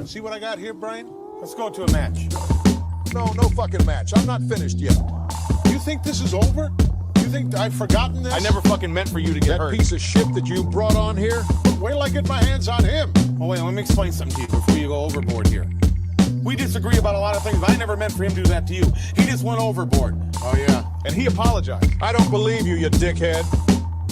See what I got here, Brian? Let's go to a match. No fucking match. I'm not finished yet. You think this is over? You think I've forgotten this? I never fucking meant for you to get hurt. That piece of shit that you brought on here? Wait till I get my hands on him. Oh, wait, let me explain something to you before you go overboard here. We disagree about a lot of things, but I never meant for him to do that to you. He just went overboard. Oh, yeah. And he apologized. I don't believe you dickhead.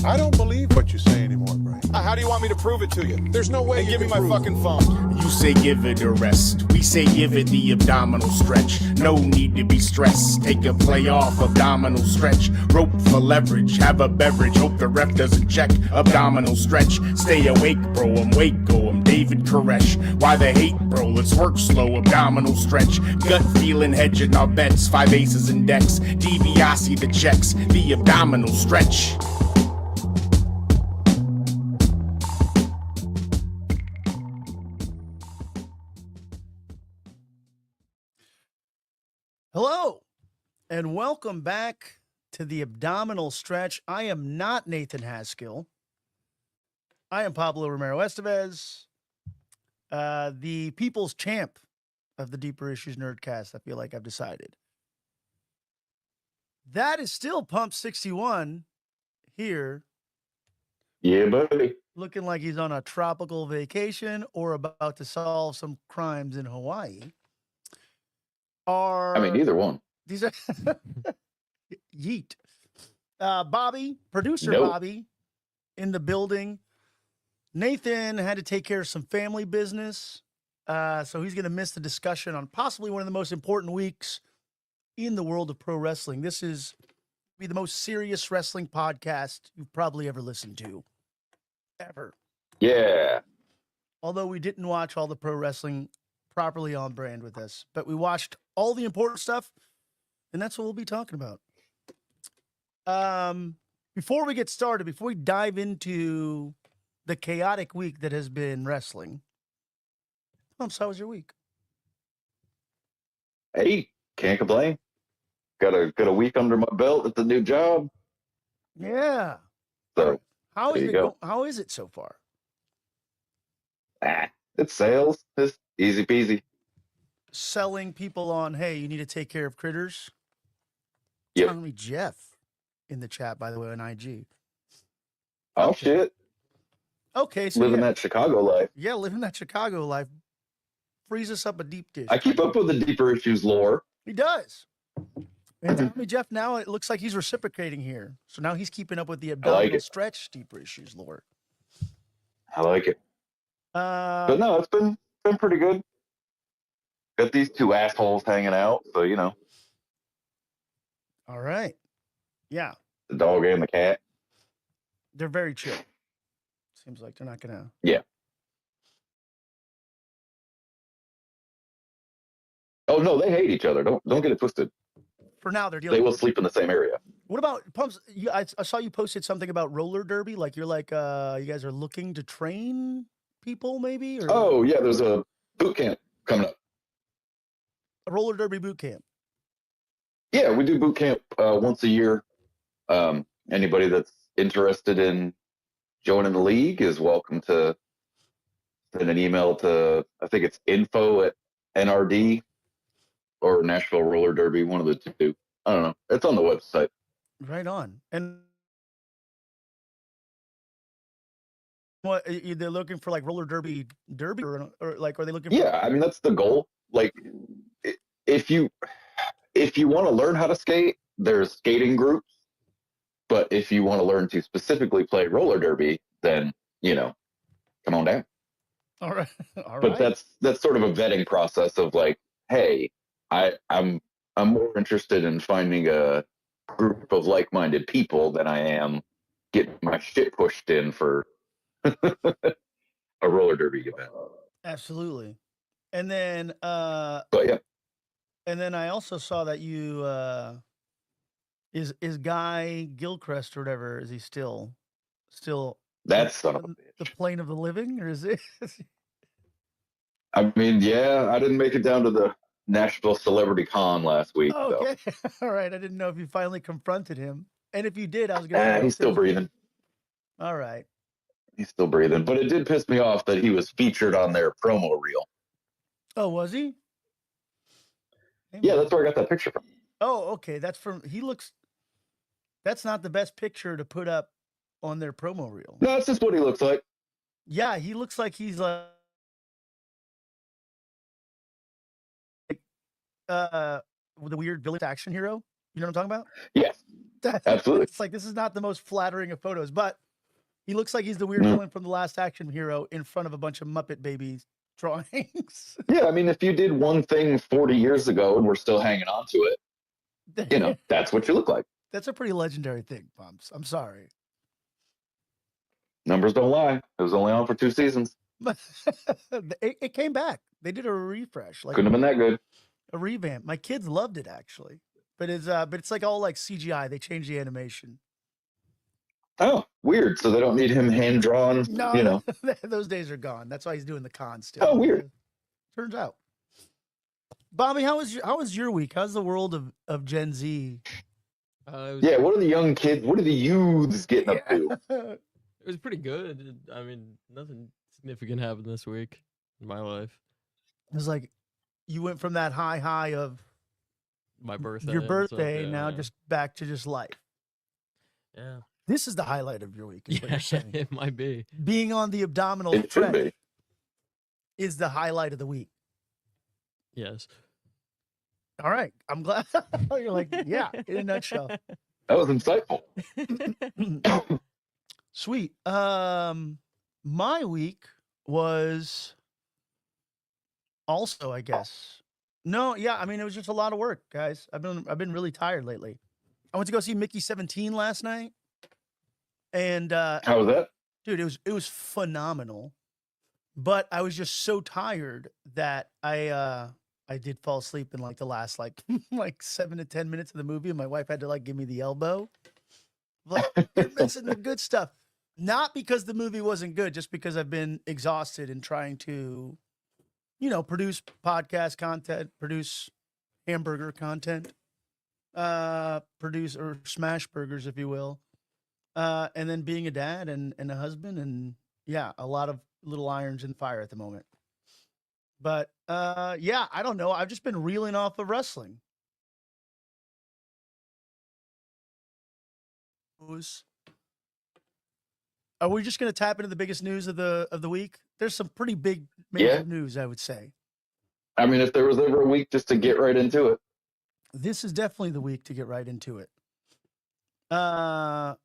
I don't believe what you say anymore, Brian. How do you want me to prove it to you? There's no way And you give me can my prove fucking phone. You say give it a rest. We say give it the abdominal stretch. No need to be stressed. Take a play off abdominal stretch. Rope for leverage. Have a beverage. Hope the ref doesn't check. Abdominal stretch. Stay awake, bro. I'm Waco. I'm David Koresh. Why the hate, bro? Let's work slow. Abdominal stretch. Gut feeling, hedging our bets. 5 aces and decks. DiBiase the checks. The abdominal stretch. Hello, and welcome back to the Abdominal Stretch. I am not Nathan Haskill. I am Pablo Romero Estevez, the people's champ of the Deeper Issues Nerdcast. I feel like I've decided. That is still Pump 61 here, Yeah, buddy. looking like he's on a tropical vacation or about to solve some crimes in Hawaii. I mean, either one. These are yeet. Bobby, producer Nope. Bobby, in the building. Nathan had to take care of some family business, so he's going to miss the discussion on possibly one of the most important weeks in the world of pro wrestling. This is be the most serious wrestling podcast you've probably ever listened to, ever. Yeah. Although we didn't watch all the pro wrestling properly on brand with us, but we watched all the important stuff, and that's what we'll be talking about. Before we get started, before we dive into the chaotic week that has been wrestling, Pumps, how was your week? Hey, can't complain. Got a week under my belt at the new job. Yeah. So How is there it? you go. How is it so far? It's sales. It's easy peasy. Selling people on, hey, you need to take care of critters. Yep. Tommy Jeff in the chat, by the way, on IG. Oh Okay. shit. Okay, so Living yeah, that Chicago life. living that Chicago life frees us up a deep dish. I keep up with the Deeper Issues lore. He does. And Tommy Jeff, now it looks like he's reciprocating here. So now he's keeping up with the abdominal it. stretch Deeper Issues lore. I like it. But Uh, no, it's been pretty good. Got these two assholes hanging out, so you know, all right. Yeah, the dog and the cat. they're very chill. Seems like they're not going to. Yeah. Oh no, they hate each other. Don't get it twisted. For now, they're They dealing will with. sleep in the same area. What about Pumps? I saw you posted something about roller derby. Like you're like, you guys are looking to train people maybe? Or Oh yeah, there's a boot camp coming up. a roller derby boot camp. Yeah, we do boot camp once a year. Anybody that's interested in joining the league is welcome to send an email to, I think it's info@NRD or Nashville Roller Derby, one of the two. I don't know. It's on the website. Right on. And what they're looking for, like roller derby or like are they looking for? Yeah, I mean that's the goal. Like if you want to learn how to skate, there's skating groups. But if you want to learn to specifically play roller derby, then come on down. All right. All But right. that's sort of a vetting process of like, hey, I'm more interested in finding a group of like-minded people than I am getting my shit pushed in for a roller derby event. Absolutely. And then But yeah, and then I also saw that you is Guy Gilchrist or whatever, is he still that son of a the bitch. plane of the living, or is it? I mean, yeah, I didn't make it down to the Nashville Celebrity Con last week. Okay. All right. I didn't know if you finally confronted him. And if you did, I was going to He's still breathing. All right. He's still breathing. But it did piss me off that he was featured on their promo reel. Oh, was he? Yeah, that's where I got that picture from. Oh, okay. That's not the best picture to put up on their promo reel. No, that's just what he looks like. Yeah, he looks like he's like the weird villain action hero. You know what I'm talking Yes, about? absolutely. It's like this is not the most flattering of photos, but he looks like he's the weird No. villain from the Last Action Hero in front of a bunch of Muppet Babies drawings. Yeah, I mean, if you did one thing 40 years ago and we're still hanging on to it, that's what you look like. That's a pretty legendary thing, Pumps. I'm sorry. Numbers don't lie. It was only on for 2 seasons. But it came back. They did a refresh, like Couldn't have been that good. a revamp. My kids loved it actually, but it's like all like CGI. They changed the animation. Oh, weird. So they don't need him hand drawn. No, those days are gone. That's why he's doing the con still. Oh, weird. Turns out. Bobby, how was your week? How's the world of Gen Z? Yeah, what are the young kids? What are the youths getting up to? It was pretty good. I mean, nothing significant happened this week in my life. It was like you went from that high of My birthday. your and birthday, stuff, now yeah. just back to just life. Yeah. This is the highlight of your week, is what you're saying. It might be. Being on the abdominal It should stretch be. is the highlight of the week. Yes. All right. I'm glad you're like, yeah, in a nutshell. That was insightful. Sweet. My week was also, I guess. No, yeah, I mean it was just a lot of work, guys. I've been really tired lately. I went to go see Mickey 17 last night. And How was that? dude, it was phenomenal. But I was just so tired that I did fall asleep in like the last like 7 to 10 minutes of the movie, and my wife had to like give me the elbow. Like, you're missing the good stuff. Not because the movie wasn't good, just because I've been exhausted and trying to, produce podcast content, produce hamburger content, produce or smash burgers, if you will. And then being a dad and a husband, and yeah, a lot of little irons in the fire at the moment. But yeah, I don't know. I've just been reeling off of wrestling. Are we just going to tap into the biggest news of the week? There's some pretty big major news, I would say. I mean, if there was ever a week just to get right into it. This is definitely the week to get right into it. The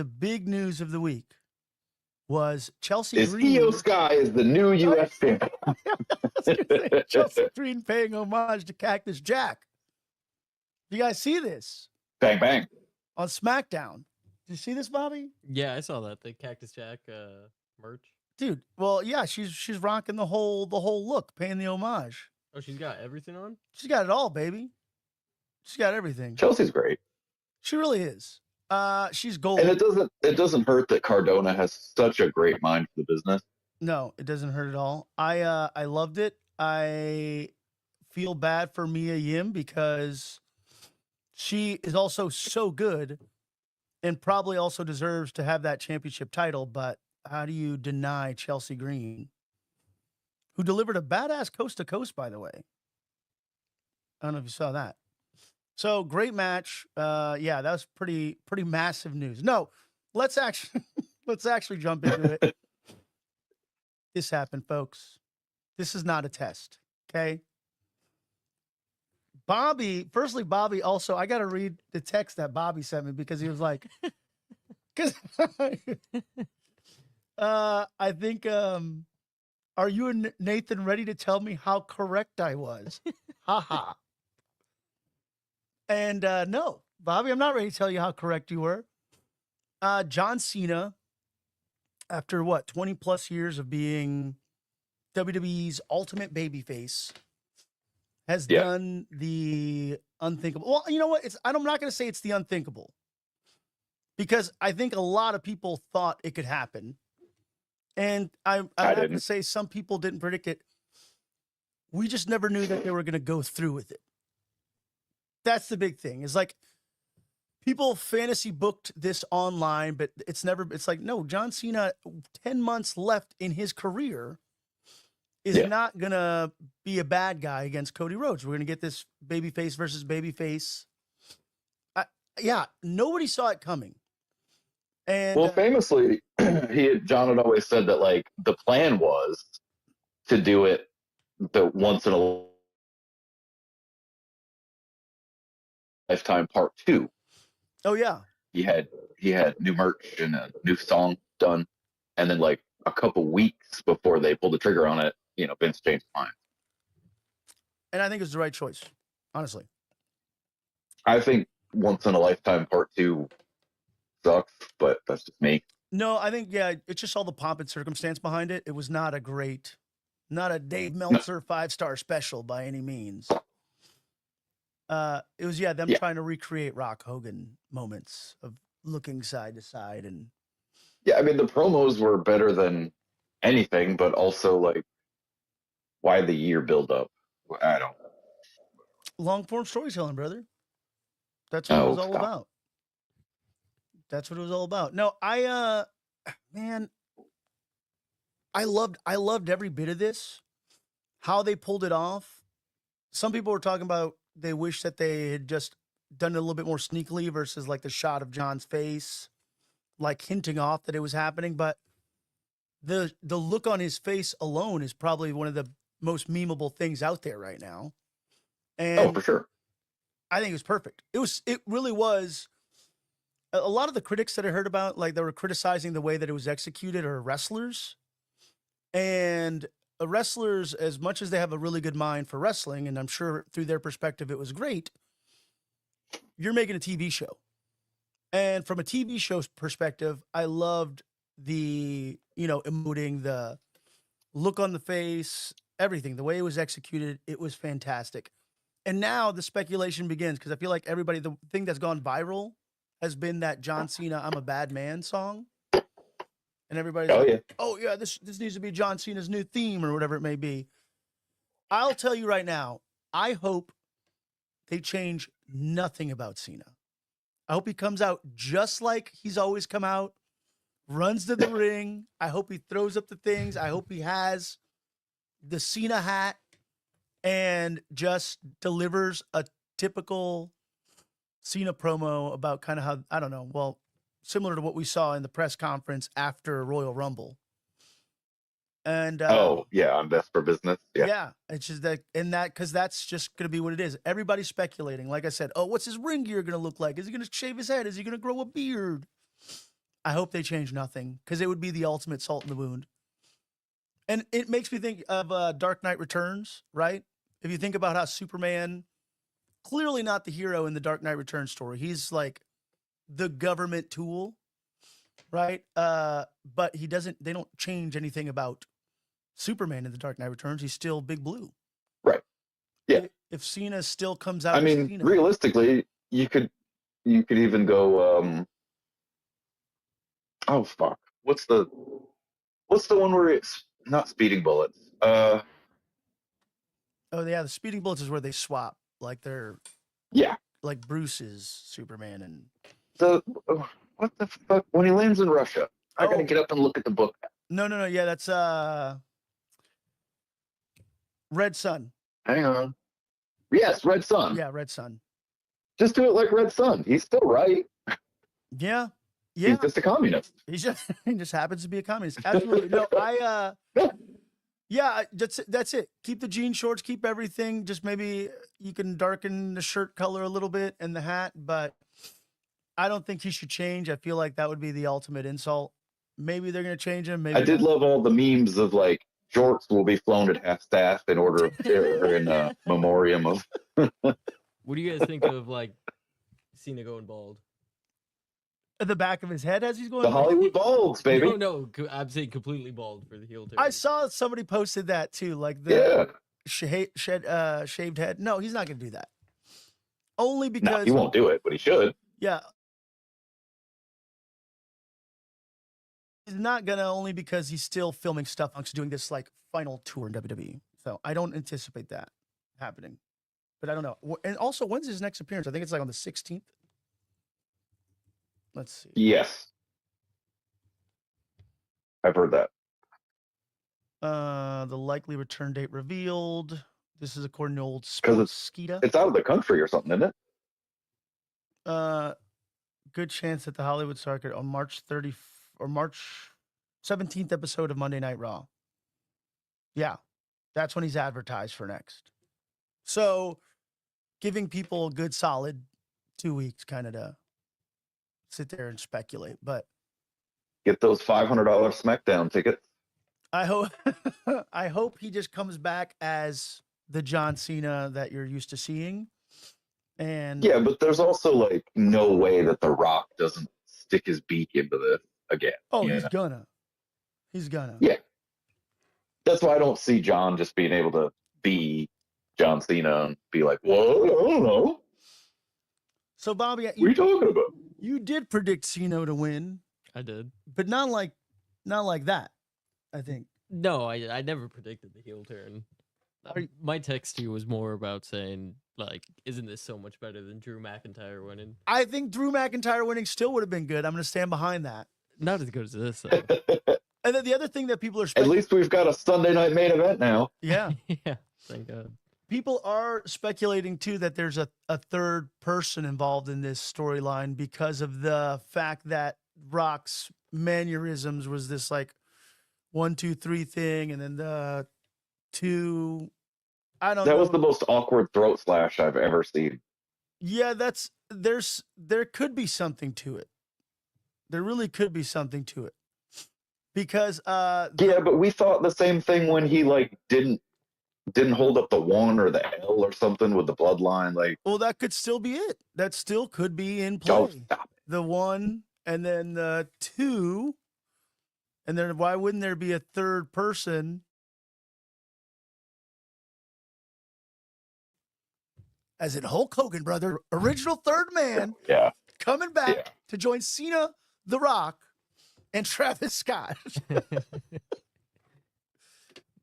big news of the week was Chelsea Is Green. Io Sky is the new U.S. champion. Chelsea Green paying homage to Cactus Jack. You guys see this Bang, bang. on SmackDown? Did you see this, Bobby? Yeah, I saw that. The Cactus Jack merch. Dude, well, yeah, she's rocking the whole look, paying the homage. Oh, she's got everything on? She's got it all, baby. She's got everything. Chelsea's great. She really is. She's gold. And it doesn't hurt that Cardona has such a great mind for the business. No, it doesn't hurt at all. I loved it. I feel bad for Mia Yim because she is also so good and probably also deserves to have that championship title. But how do you deny Chelsea Green, who delivered a badass coast to coast, by the way? I don't know if you saw that. So great match. Yeah, that was pretty massive news. No, let's actually jump into it. This happened, folks. This is not a test. Okay. Bobby, also, I got to read the text that Bobby sent me because he was like, because I think, are you and Nathan ready to tell me how correct I was? Ha. And no, Bobby, I'm not ready to tell you how correct you were. John Cena, after 20 plus years of being WWE's ultimate babyface, has done the unthinkable. Well, you know what? I'm not going to say it's the unthinkable, because I think a lot of people thought it could happen. And I have to say some people didn't predict it. We just never knew that they were going to go through with it. That's the big thing. Is like people fantasy booked this online, but it's like, no, John Cena, 10 months left in his career. is Yeah. not gonna be a bad guy against Cody Rhodes. We're gonna get this babyface versus babyface. Yeah, nobody saw it coming. And Well, famously, John had always said that like the plan was to do it the once in a lifetime part 2. oh yeah, He had new merch and a new song done, and then like a couple weeks before they pulled the trigger on it, Vince changed his mind. and I think it's the right choice, honestly. I think once in a lifetime part 2 sucks, but that's just me. No, I think it's just all the pomp and circumstance behind it. It was not a Dave Meltzer 5-star special by any means. It was them trying to recreate Rock Hogan moments of looking side to side and Yeah, I mean the promos were better than anything, but also like why the year build up? I don't. long form storytelling, brother. That's what it was all stop. about. That's what it was all about. No, man, I loved every bit of this. How they pulled it off. Some people were talking about they wish that they had just done it a little bit more sneakily versus like the shot of John's face, like hinting off that it was happening. But the look on his face alone is probably one of the most memeable things out there right now. And For sure. I think it was perfect. It really was. A lot of the critics that I heard about, like they were criticizing the way that it was executed, are wrestlers. And wrestlers, as much as they have a really good mind for wrestling, and I'm sure through their perspective it was great, you're making a TV show. And from a TV show's perspective, I loved the, emoting, the look on the face, everything, the way it was executed. It was fantastic. And now the speculation begins because I feel like the thing that's gone viral has been that John Cena "I'm a Bad Man" song. And everybody's this needs to be John Cena's new theme or whatever it may be. I'll tell you right now, I hope they change nothing about Cena. I hope he comes out just like he's always come out, runs to the ring. I hope he throws up the things. I hope he has the Cena hat and just delivers a typical Cena promo about kind of how, I don't know, well, similar to what we saw in the press conference after Royal Rumble. And I'm best for business. Yeah, it's just because that's just going to be what it is. Everybody's speculating. Like I said, what's his ring gear going to look like? Is he going to shave his head? Is he going to grow a beard? I hope they change nothing because it would be the ultimate salt in the wound. And it makes me think of Dark Knight Returns, right? If you think about how Superman, clearly not the hero in the Dark Knight Returns story. He's like the government tool, right? But they don't change anything about Superman in the Dark Knight Returns. He's still Big Blue. Right. Yeah. If Cena still comes out, I mean, Cena, realistically, you could even go. Oh fuck! What's the one where it's not speeding bullets? oh yeah, the speeding bullets is where they swap, like they're like Bruce's Superman and what the fuck when he lands in Russia. I gotta get up and look at the book. No, yeah, that's Red Sun. Hang on. Yes, Red Sun. Yeah, Red Sun. Just do it like Red Sun. He's still right. Yeah. He's just a communist. He just happens to be a communist. Absolutely. No, that's it. Keep the jean shorts, keep everything. Just maybe you can darken the shirt color a little bit and the hat, but I don't think he should change. I feel like that would be the ultimate insult. Maybe they're going to change him. Maybe I did love all the memes of like shorts will be flown at half staff in order of or in memoriam of. What do you guys think of like Cena going bald? At the back of his head as he's going. The Hollywood balds, baby. No, I'm saying completely bald for the heel turn. I saw somebody posted that too, like the shaved head. No, he's not going to do that. Only because he won't do it, but he should. Yeah. He's not gonna, only because he's still filming stuff. He's doing this like final tour in WWE. So I don't anticipate that happening. But I don't know. And also, when's his next appearance? I think it's like on the 16th. Let's see. Yes. I've heard that. The likely return date revealed. This is according to old Because Sportskeeda. it's out of the country or something, isn't it? Good chance at the Hollywood circuit on March 30 or March 17th episode of Monday Night Raw. Yeah, that's when he's advertised for next. So, giving people a good solid 2 weeks kind of to sit there and speculate. But Get those $500 SmackDown tickets. I hope I hope he just comes back as the John Cena that you're used to seeing. And Yeah, but there's also like no way that The Rock doesn't stick his beak into this again. oh, you he's know? gonna. He's gonna. Yeah. That's why I don't see John just being able to be John Cena and be like, well, I don't know. So Bobby, What are you talking about? you did predict Cena to win, I did. but not like that. I think. No, I never predicted the heel turn. Are you- My text to you was more about saying, like, isn't this so much better than Drew McIntyre winning? I think Drew McIntyre winning still would have been good. I'm going to stand behind that. Not as good as this, though. And then the other thing that people are At least we've got a Sunday night main event now. yeah, Yeah, thank God. people are speculating too that there's a third person involved in this storyline because of the fact that Rock's mannerisms was this like 1, 2, 3 thing, and then the 2. I don't know. That was the most awkward throat slash I've ever seen. Yeah, there could be something to it. There really could be something to it. Because Yeah, but we thought the same thing when he like didn't hold up the 1 or the L or something with the bloodline. Like, well, that could still be it. That still could be in don't play. stop it. The 1 and then the 2, and then why wouldn't there be a third person? As in Hulk Hogan, brother, original third man Yeah. coming back Yeah. to join Cena, The Rock, and Travis Scott.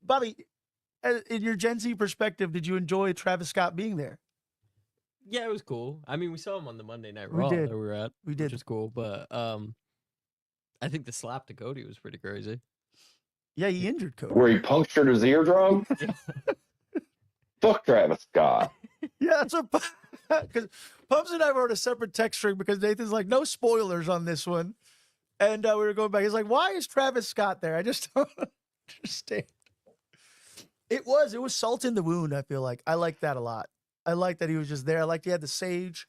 Bobby, in your Gen Z perspective, did you enjoy Travis Scott being there? Yeah, it was cool. I mean, we saw him on the Monday Night We Raw did. that we were at. We did. Which is cool, but I think the slap to Cody was pretty crazy. Yeah, he injured Cody. Where he punctured his eardrum. Fuck Travis Scott. Yeah, that's what. Because Pubs and I wrote a separate text string because Nathan's like, no spoilers on this one. And we were going back. He's like, why is Travis Scott there? I just don't understand. It was salt in the wound, I feel like. I like that a lot. I like that he was just there. I like he had the sage.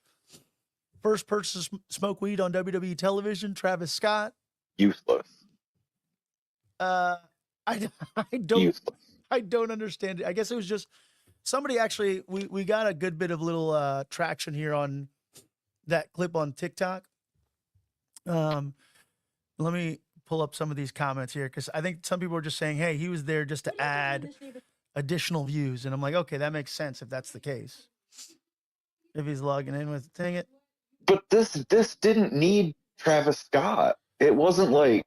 First person to smoke weed on WWE television, Travis Scott. Useless. I don't Useless. I don't understand it. I guess it was just somebody actually we got a good bit of little traction here on that clip on TikTok. Let me pull up some of these comments here because I think some people are just saying, hey, he was there just to add additional views. And I'm like, okay, that makes sense if that's the case. If he's logging in with, dang it. But this didn't need Travis Scott. It wasn't like,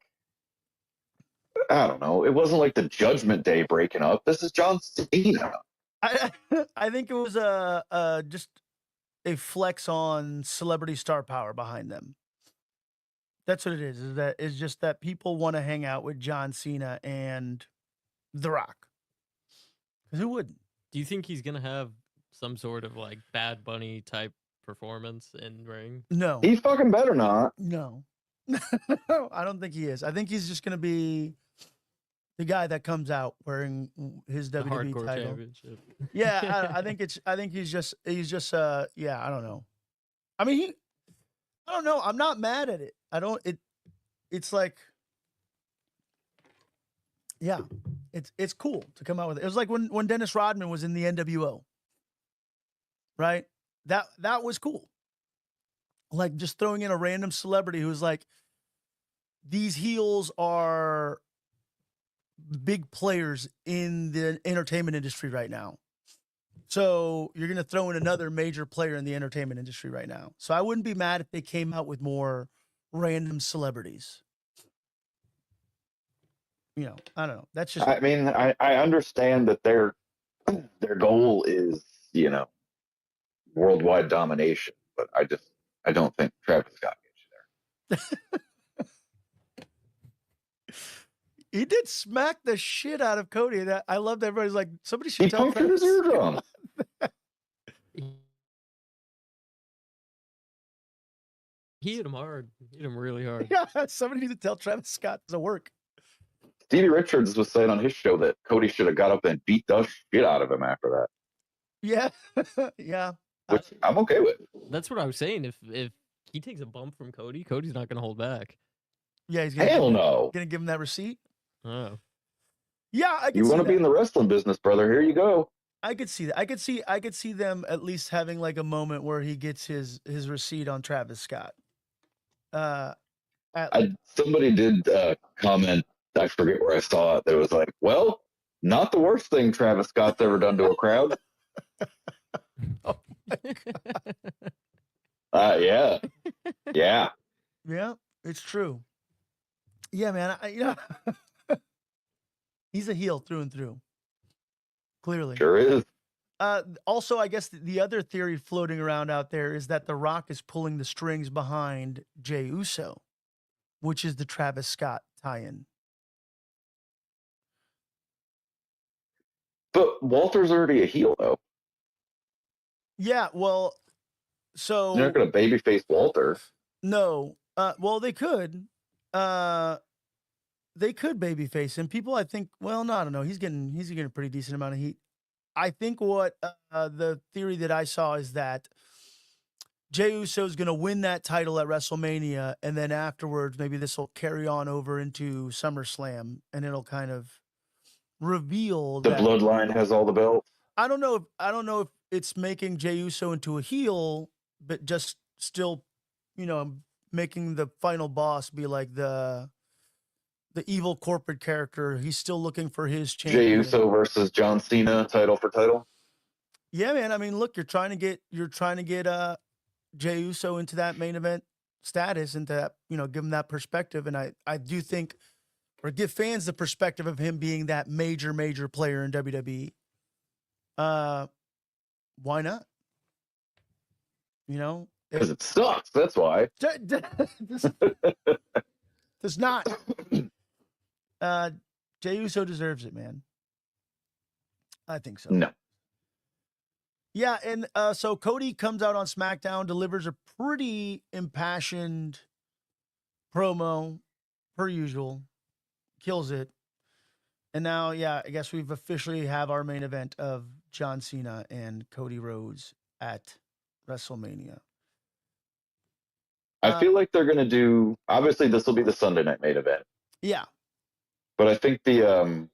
I don't know. It wasn't like the Judgment Day breaking up. This is John Cena. I think it was just a flex on celebrity star power behind them. That's what it is. Is just that people want to hang out with John Cena and The Rock. 'Cause who wouldn't? Do you think he's gonna have some sort of like Bad Bunny type performance in ring? No, He fucking better not. no, no. I don't think he is. I think he's just gonna be the guy that comes out wearing his The WWE hardcore title. championship. Yeah, I think he's just yeah, I don't know. I mean, I don't know. I'm not mad at it. It's like, yeah, it's cool to come out with it. It was like when Dennis Rodman was in the NWO, right? That was cool. Like just throwing in a random celebrity who's like, these heels are big players in the entertainment industry right now. So you're going to throw in another major player in the entertainment industry right now. So I wouldn't be mad if they came out with more random celebrities. You know, I don't know. That's just, I mean, I understand that their goal is, worldwide domination, but I don't think Travis Scott gets you there. He did smack the shit out of Cody. And I loved everybody's like, somebody should He tell punctured his Travis. eardrum. He hit him hard. He hit him really hard. Yeah, somebody needs to tell Travis Scott to work. Stevie Richards was saying on his show that Cody should have got up and beat the shit out of him after that, Yeah. Yeah. which I'm okay with. That's what I was saying. If he takes a bump from Cody, Cody's not going to hold back. Yeah, he's gonna Hell no. gonna give him that receipt. Oh. Yeah, I You can see want to that. be in the wrestling business, brother? Here you go. I could see that. I could see them at least having like a moment where he gets his receipt on Travis Scott. Somebody did comment. I forget where I saw it. That was like, well, not the worst thing Travis Scott's ever done to a crowd. Yeah. Yeah, it's true. Yeah, man. He's a heel through and through. Clearly. Sure is. Also, I guess the other theory floating around out there is that The Rock is pulling the strings behind Jey Uso, which is the Travis Scott tie-in. But Walter's already a heel, though. Yeah, well, so You're not going to babyface Walter. no. Well, they could. They could babyface him. People, I think. Well, no, I don't know. He's getting a pretty decent amount of heat. I think what the theory that I saw is that Jey Uso is going to win that title at WrestleMania, and then afterwards, maybe this will carry on over into SummerSlam, and it'll kind of reveal The that bloodline has all the belts. I don't know if it's making Jey Uso into a heel, but just still, making the final boss be like the evil corporate character. He's still looking for his champion. Jey Uso versus John Cena, title for title. Yeah, man. I mean, look, you're trying to get Jey Uso into that main event status, into that, give him that perspective. And I do think, or give fans the perspective of him being that major player in WWE. Why not? Because it sucks. That's why. Does not. Jey Uso deserves it, man. I think so. No. Yeah, and so Cody comes out on SmackDown, delivers a pretty impassioned promo, per usual, kills it. And now, yeah, I guess we've officially have our main event of John Cena and Cody Rhodes at WrestleMania. I feel like they're going to do, obviously this will be the Sunday night main event. Yeah. But I think the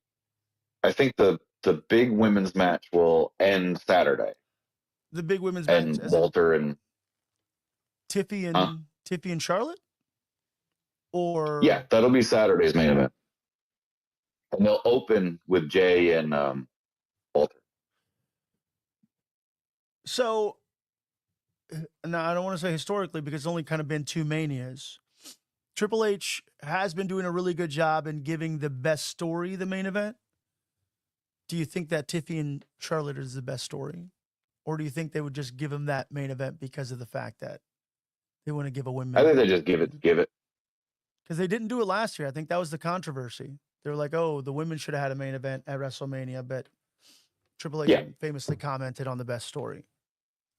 big women's match will end Saturday. The big women's And match. Walter and Tiffy and Charlotte? Or yeah, that'll be Saturday's main event. And they'll open with Jay and Walter. So now I don't want to say historically because it's only kind of been two manias. Triple H has been doing a really good job in giving the best story the main event. Do you think that Tiffy and Charlotte is the best story? Or do you think they would just give him that main event because of the fact that they want to give a women? I think they just give it. Because they didn't do it last year. I think that was the controversy. They were like, oh, the women should have had a main event at WrestleMania, but Triple H famously commented on the best story.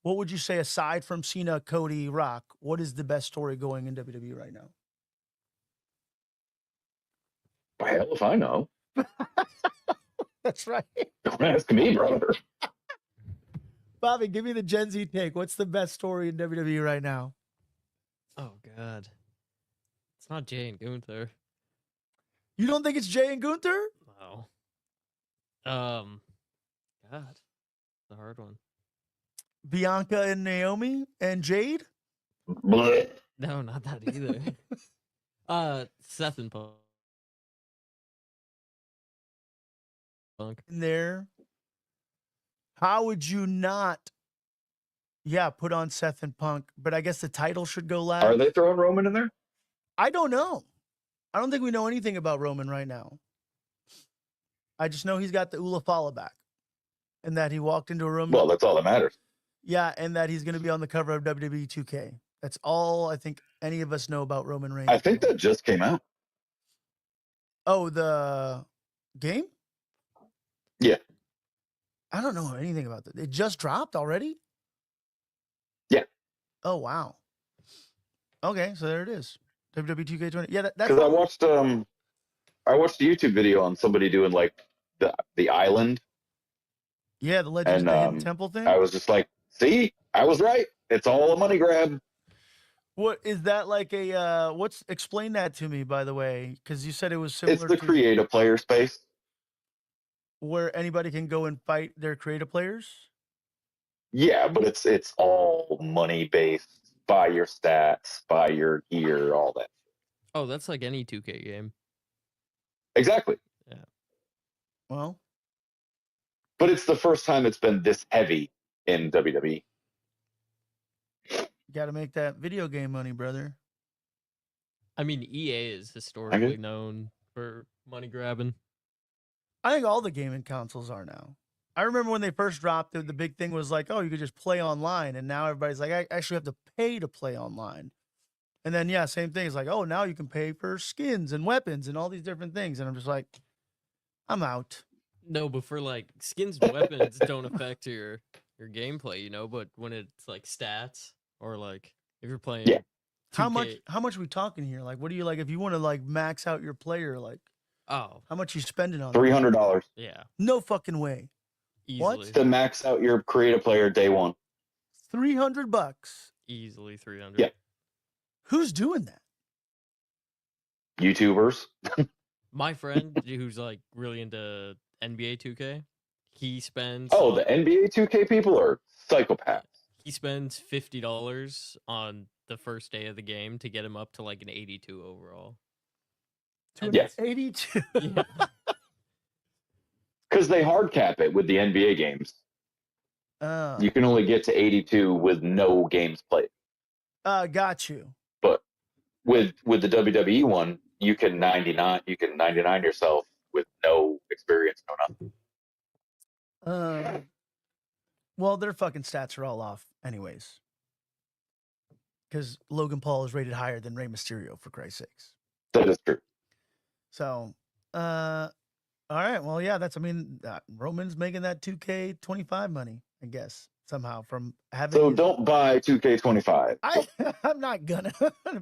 What would you say, aside from Cena, Cody, Rock, what is the best story going in WWE right now? Hell if I know. That's right. Don't ask me, brother. Bobby, give me the Gen Z take. What's the best story in WWE right now? Oh, God. It's not Jay and Gunther. You don't think it's Jay and Gunther? No. God. It's a hard one. Bianca and Naomi and Jade? Blech. No, not that either. Seth and Punk. In there. How would you not? Yeah, put on Seth and Punk, but I guess the title should go last. Are they throwing Roman in there? I don't know. I don't think we know anything about Roman right now. I just know he's got the Ula Fala back, and that he walked into a room. Well, that's all that matters. Yeah, and that he's going to be on the cover of WWE 2K. That's all I think any of us know about Roman Reigns. I think that just came out. Oh, the game? Yeah. I don't know anything about that. It just dropped already? Yeah. Oh, wow. Okay, so there it is. WWE 2K20. Yeah, that's Because I watched a YouTube video on somebody doing like the island, yeah, the Legends and of the Hidden Temple thing. I was just like, see, I was right. It's all a money grab. What is that like a explain that to me, by the way, because you said it was It's similar the to create a player space. where anybody can go and fight their creative players. Yeah, but it's all money based. Buy your stats, buy your gear, all that. Oh, that's like any 2K game. Exactly. Well, But it's the first time it's been this heavy in WWE. got to make that video game money, brother. I mean, EA is historically known for money grabbing. I think all the gaming consoles are now. I remember when they first dropped it, the big thing was like, oh, you could just play online. And now everybody's like, I actually have to pay to play online. And then, yeah, same thing. It's like, oh, now you can pay for skins and weapons and all these different things. And I'm just like, I'm out. No, but for like skins and weapons don't affect your gameplay, you know, but when it's like stats or like if you're playing Yeah. 2K, How much are we talking here? Like, what do you like if you want to like max out your player? Like, oh, how much you spending on that? $300 yeah, No fucking way. easily. to max out your create a player day one. $300. Easily 300. Yeah. Who's doing that? YouTubers. My friend who's like really into NBA 2K, he spends Oh, the NBA 2K people are psychopaths. he spends $50 on the first day of the game to get him up to like an 82 overall. And Yes. 82. Yeah. Because they hard cap it with the NBA games. Oh. You can only get to 82 with no games played. Got you. But with the WWE one, you can 99 yourself with no experience, no nothing. Well, their fucking stats are all off, anyways. Because Logan Paul is rated higher than Rey Mysterio, for Christ's sakes. That is true. So, all right. Well, yeah, Roman's making that 2K25 money, I guess, somehow from having. So don't buy 2K25. I'm not gonna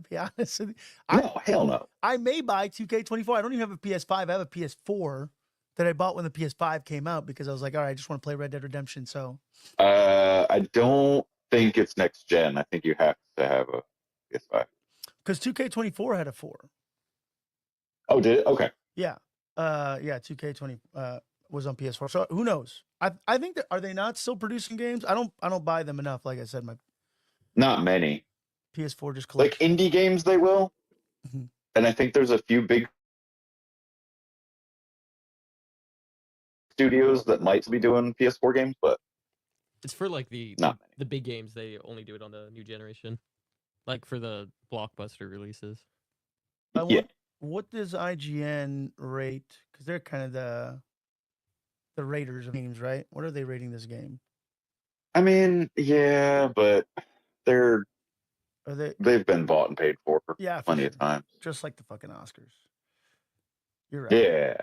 be honest with you. No, hell no. I may buy 2K24. I don't even have a PS5. I have a PS4 that I bought when the PS5 came out because I was like, all right, I just want to play Red Dead Redemption. So, I don't think it's next gen. I think you have to have a PS5. because 2K24 had a 4. Oh, did it? Okay. Yeah. 2K20 was on PS4. So who knows? I think that are they not still producing games? I don't buy them enough. Like I said, my Not many. PS4 just Like collects. indie games, they will. Mhm. And I think there's a few big studios that might be doing PS4 games, but It's for like the not many. big games. They only do it on the new generation, like for the blockbuster releases. Yeah. What does IGN rate? Because they're kind of the raters of games, right? What are they rating this game? I mean, yeah, but Are they they've been bought and paid for Yeah, for plenty sure. of times. Just like the fucking Oscars. You're right. Yeah.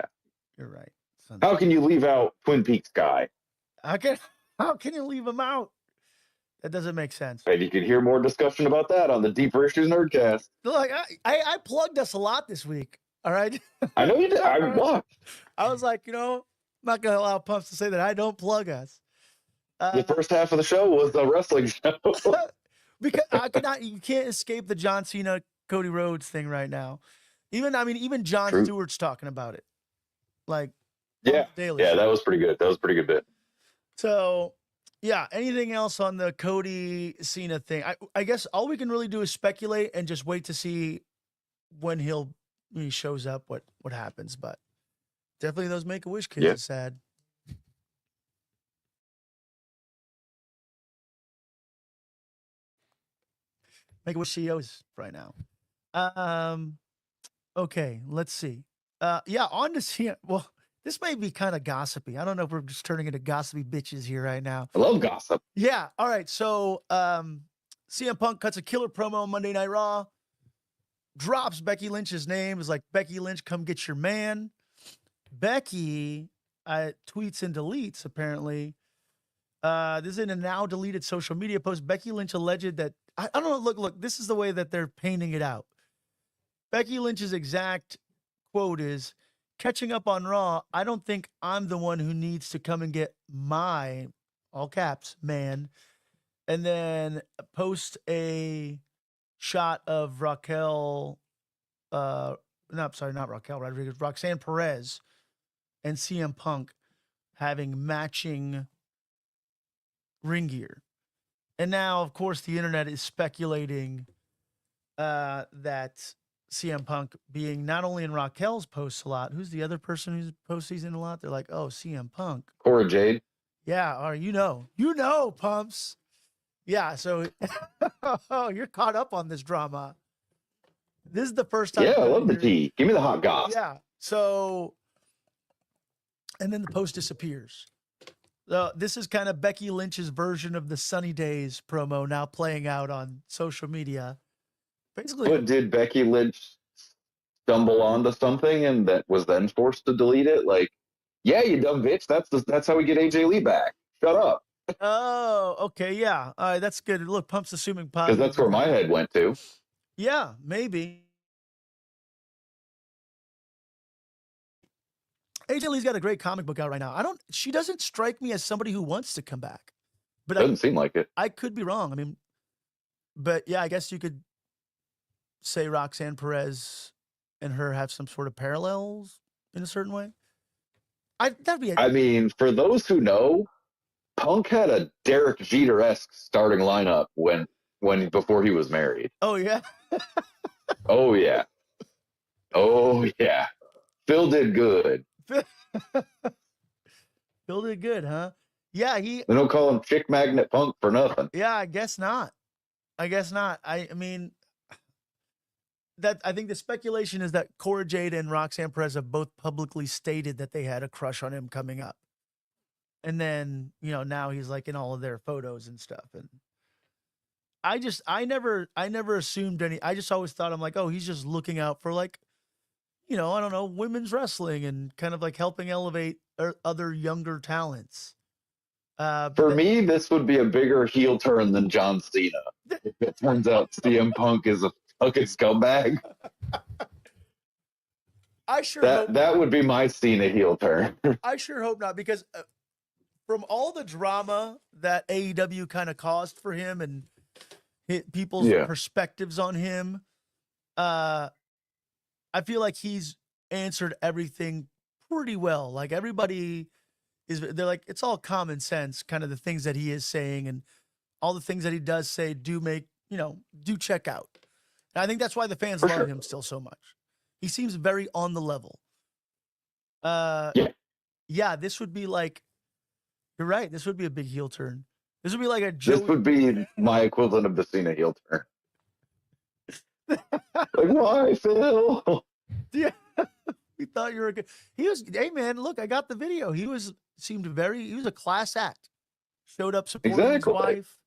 You're right. Son. How can you leave out Twin Peaks guy? How can you leave them out? That doesn't make sense. And you can hear more discussion about that on the Deeper Issues Nerdcast. Look, I plugged us a lot this week. All right. I know you did. I watched. I was like, I'm not gonna allow Pumps to say that I don't plug us. The first half of the show was the wrestling show. Because you can't escape the John Cena, Cody Rhodes thing right now. Even Jon True. Stewart's talking about it. Like, Yeah. Daily Yeah, Show. that was pretty good. That was a pretty good bit. So, yeah. Anything else on the Cody Cena thing? I guess all we can really do is speculate and just wait to see when he shows up, what happens. But definitely those Make-A-Wish kids Yeah. are sad. Make-A-Wish CEOs right now. Okay, let's see. On to Cena. Well, this may be kind of gossipy. I don't know if we're just turning into gossipy bitches here right now. I love gossip. Yeah. All right. So CM Punk cuts a killer promo on Monday Night Raw. drops Becky Lynch's name. Is like, Becky Lynch, come get your man. Becky tweets and deletes, apparently. This is in a now deleted social media post. Becky Lynch alleged that, I don't know, look, this is the way that they're painting it out. Becky Lynch's exact quote is, catching up on Raw, I don't think I'm the one who needs to come and get my, all caps, man. And then post a shot of Raquel, not Raquel Rodriguez, Roxanne Perez and CM Punk having matching ring gear. And now, of course, the internet is speculating that CM Punk being not only in Raquel's posts a lot, who's the other person who's posts he's in a lot? They're like, oh, CM Punk. Cora Jade. Yeah, or you know, Pumps. Yeah, so you're caught up on this drama. This is the first time. Yeah, I love the tea. Give me the hot goss. Yeah. So, and then the post disappears. This is kind of Becky Lynch's version of the Sunny Days promo now playing out on social media. Basically, But did Becky Lynch stumble onto something and that was then forced to delete it? Like, yeah, you dumb bitch. That's how we get AJ Lee back. Shut up. oh, okay, yeah. All right, that's good. Look, Pump's assuming Because positive. that's where my head went to. Yeah, maybe. AJ Lee's got a great comic book out right now. She doesn't strike me as somebody who wants to come back. But Doesn't seem like it. I could be wrong. I mean, but yeah, I guess you could say Roxanne Perez and her have some sort of parallels in a certain way. That'd be I mean, for those who know, Punk had a Derek Jeter-esque starting lineup before he was married. Oh yeah. Oh yeah. Oh yeah. Phil did good. Phil did good, huh? Yeah, They don't call him Chick Magnet Punk for nothing. yeah, I guess not. I mean, I think the speculation is that Cora Jade and Roxanne Perez have both publicly stated that they had a crush on him coming up. And then, now he's like in all of their photos and stuff. And I never assumed I just always thought, I'm like, oh, he's just looking out for like, I don't know, women's wrestling and kind of like helping elevate other younger talents. For me, this would be a bigger heel turn than John Cena. If it turns out CM Punk is a fucking scumbag, I sure hope that would be my Cena heel turn. I sure hope not, because from all the drama that AEW kind of caused for him and people's perspectives on him, I feel like he's answered everything pretty well. Like everybody they're like, it's all common sense, kind of the things that he is saying, and all the things that he does say do check out. And I think that's why the fans love him still so much. He seems very on the level. Yeah, this would be like, you're right. This would be a big heel turn. This would be like a Joey. This would be my equivalent of the Cena heel turn. Like, why, Phil? Yeah. We thought you were good. Hey man, look, I got the video. He was a class act. Showed up supporting his wife,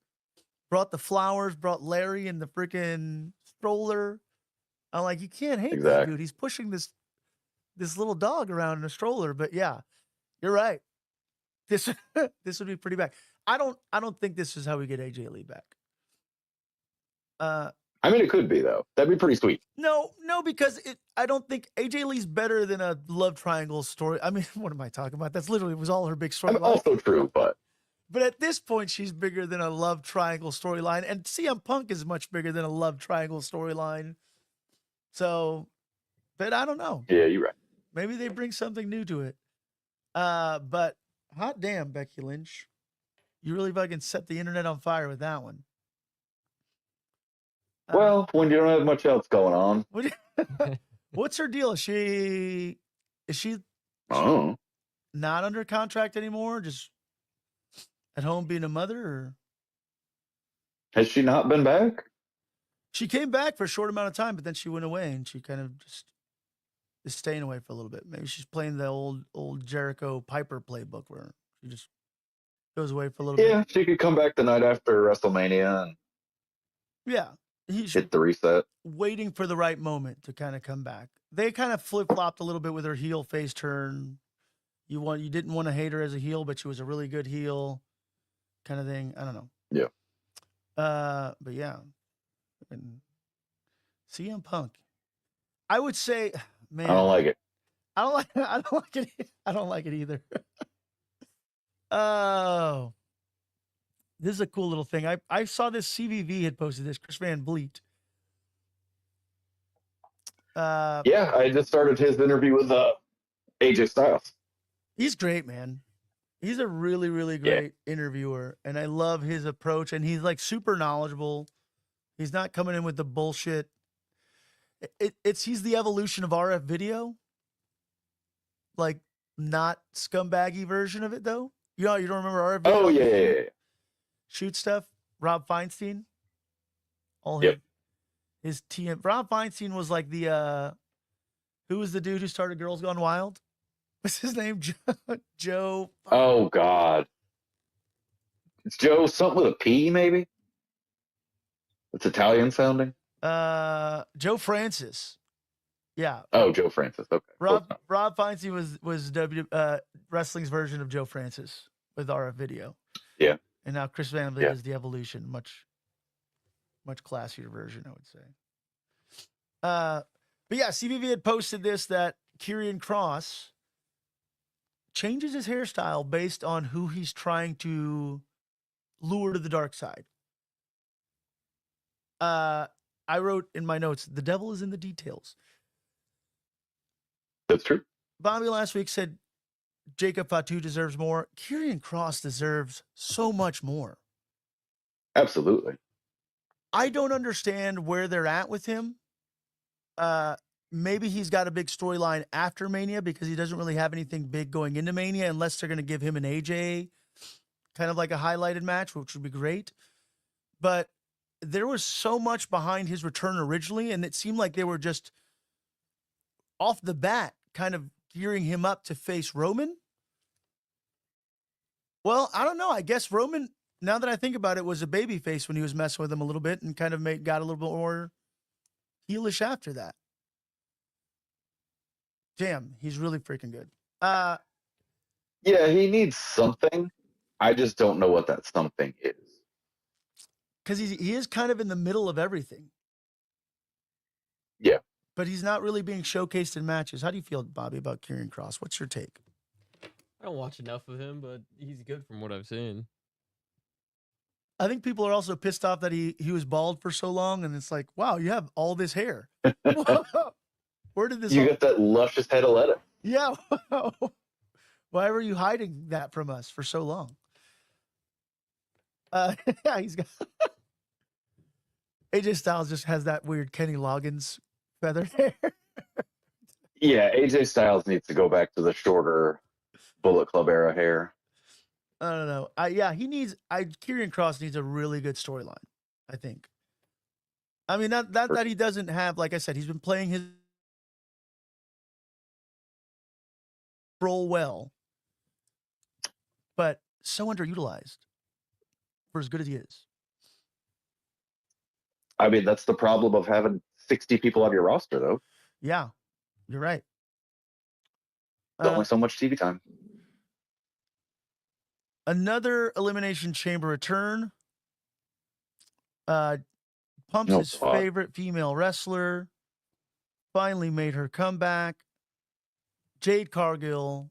brought the flowers, brought Larry in the freaking stroller. I'm like, you can't hate that dude. He's pushing this little dog around in a stroller. But yeah, you're right. This would be pretty bad. I don't think this is how we get AJ Lee back. I mean, it could be though. That'd be pretty sweet. No, because I don't think AJ Lee's better than a love triangle story. I mean, what am I talking about? That's literally was all her big story. Also true, but at this point, she's bigger than a love triangle storyline, and CM Punk is much bigger than a love triangle storyline. So, but I don't know. Yeah, you're right. Maybe they bring something new to it. But hot damn, Becky Lynch, you really fucking set the internet on fire with that one. Well, when you don't have much else going on. What's her deal? Is she Oh. not under contract anymore? Just at home being a mother? Or? Has she not been back? She came back for a short amount of time, but then she went away, and she kind of just is staying away for a little bit. Maybe she's playing the old Jericho Piper playbook where she just goes away for a little bit. Yeah, she could come back the night after WrestleMania. Yeah. He's hit the reset. waiting for the right moment to kind of come back. They kind of flip-flopped a little bit with her heel face turn. You didn't want to hate her as a heel, but she was a really good heel kind of thing. I don't know. Yeah. But yeah. And CM Punk. I would say, man, I don't like it. I don't like it. I don't like it either. Oh. This is a cool little thing. I saw this. CVV had posted this. Chris Van Vliet. Yeah, I just started his interview with AJ Styles. He's great, man. He's a really, really great interviewer, and I love his approach. And he's like super knowledgeable. He's not coming in with the bullshit. He's the evolution of RF Video, like not scumbaggy version of it though. You don't remember RF Video? Oh yeah. Shoot stuff. Rob Feinstein. All Yep. his TM. Rob Feinstein was like the who was the dude who started Girls Gone Wild? What's his name? Joe. Oh God. It's Joe something with a P maybe. It's Italian sounding. Joe Francis. Yeah. Oh, Joe Francis. Okay. Rob Feinstein was wrestling's version of Joe Francis with RF Video. Yeah. And now Chris Van Vliet is the evolution, much classier version, I would say. But yeah, CVV had posted this that Karrion Kross changes his hairstyle based on who he's trying to lure to the dark side. I wrote in my notes, the devil is in the details. That's true. Bobby last week said Jacob Fatu deserves more. Karrion Kross deserves so much more. Absolutely. I don't understand where they're at with him. Maybe he's got a big storyline after Mania because he doesn't really have anything big going into Mania unless they're going to give him an AJ, kind of like a highlighted match, which would be great. But there was so much behind his return originally, and it seemed like they were just off the bat kind of gearing him up to face Roman. Well, I don't know. I guess Roman, now that I think about it, was a babyface when he was messing with him a little bit and kind of got a little bit more heelish after that. Damn, he's really freaking good. Yeah, he needs something. I just don't know what that something is. Because he is kind of in the middle of everything. Yeah. But he's not really being showcased in matches. How do you feel, Bobby, about Karrion Kross? What's your take? I don't watch enough of him, but he's good from what I've seen. I think people are also pissed off that he was bald for so long, and it's like, wow, you have all this hair. Where did this? You got that luscious head of lettuce. Yeah. Why were you hiding that from us for so long? Yeah, he's got AJ Styles just has that weird Kenny Loggins feather hair. Yeah, AJ Styles needs to go back to the shorter Bullet Club era hair. I don't know. Karrion Kross needs a really good storyline, I think. I mean, not that he doesn't have, like I said, he's been playing his role well, but so underutilized for as good as he is. I mean, that's the problem of having 60 people on your roster, though. Yeah, you're right. There's only so much TV time. Another Elimination Chamber return. Pump's his favorite female wrestler. Finally made her comeback. Jade Cargill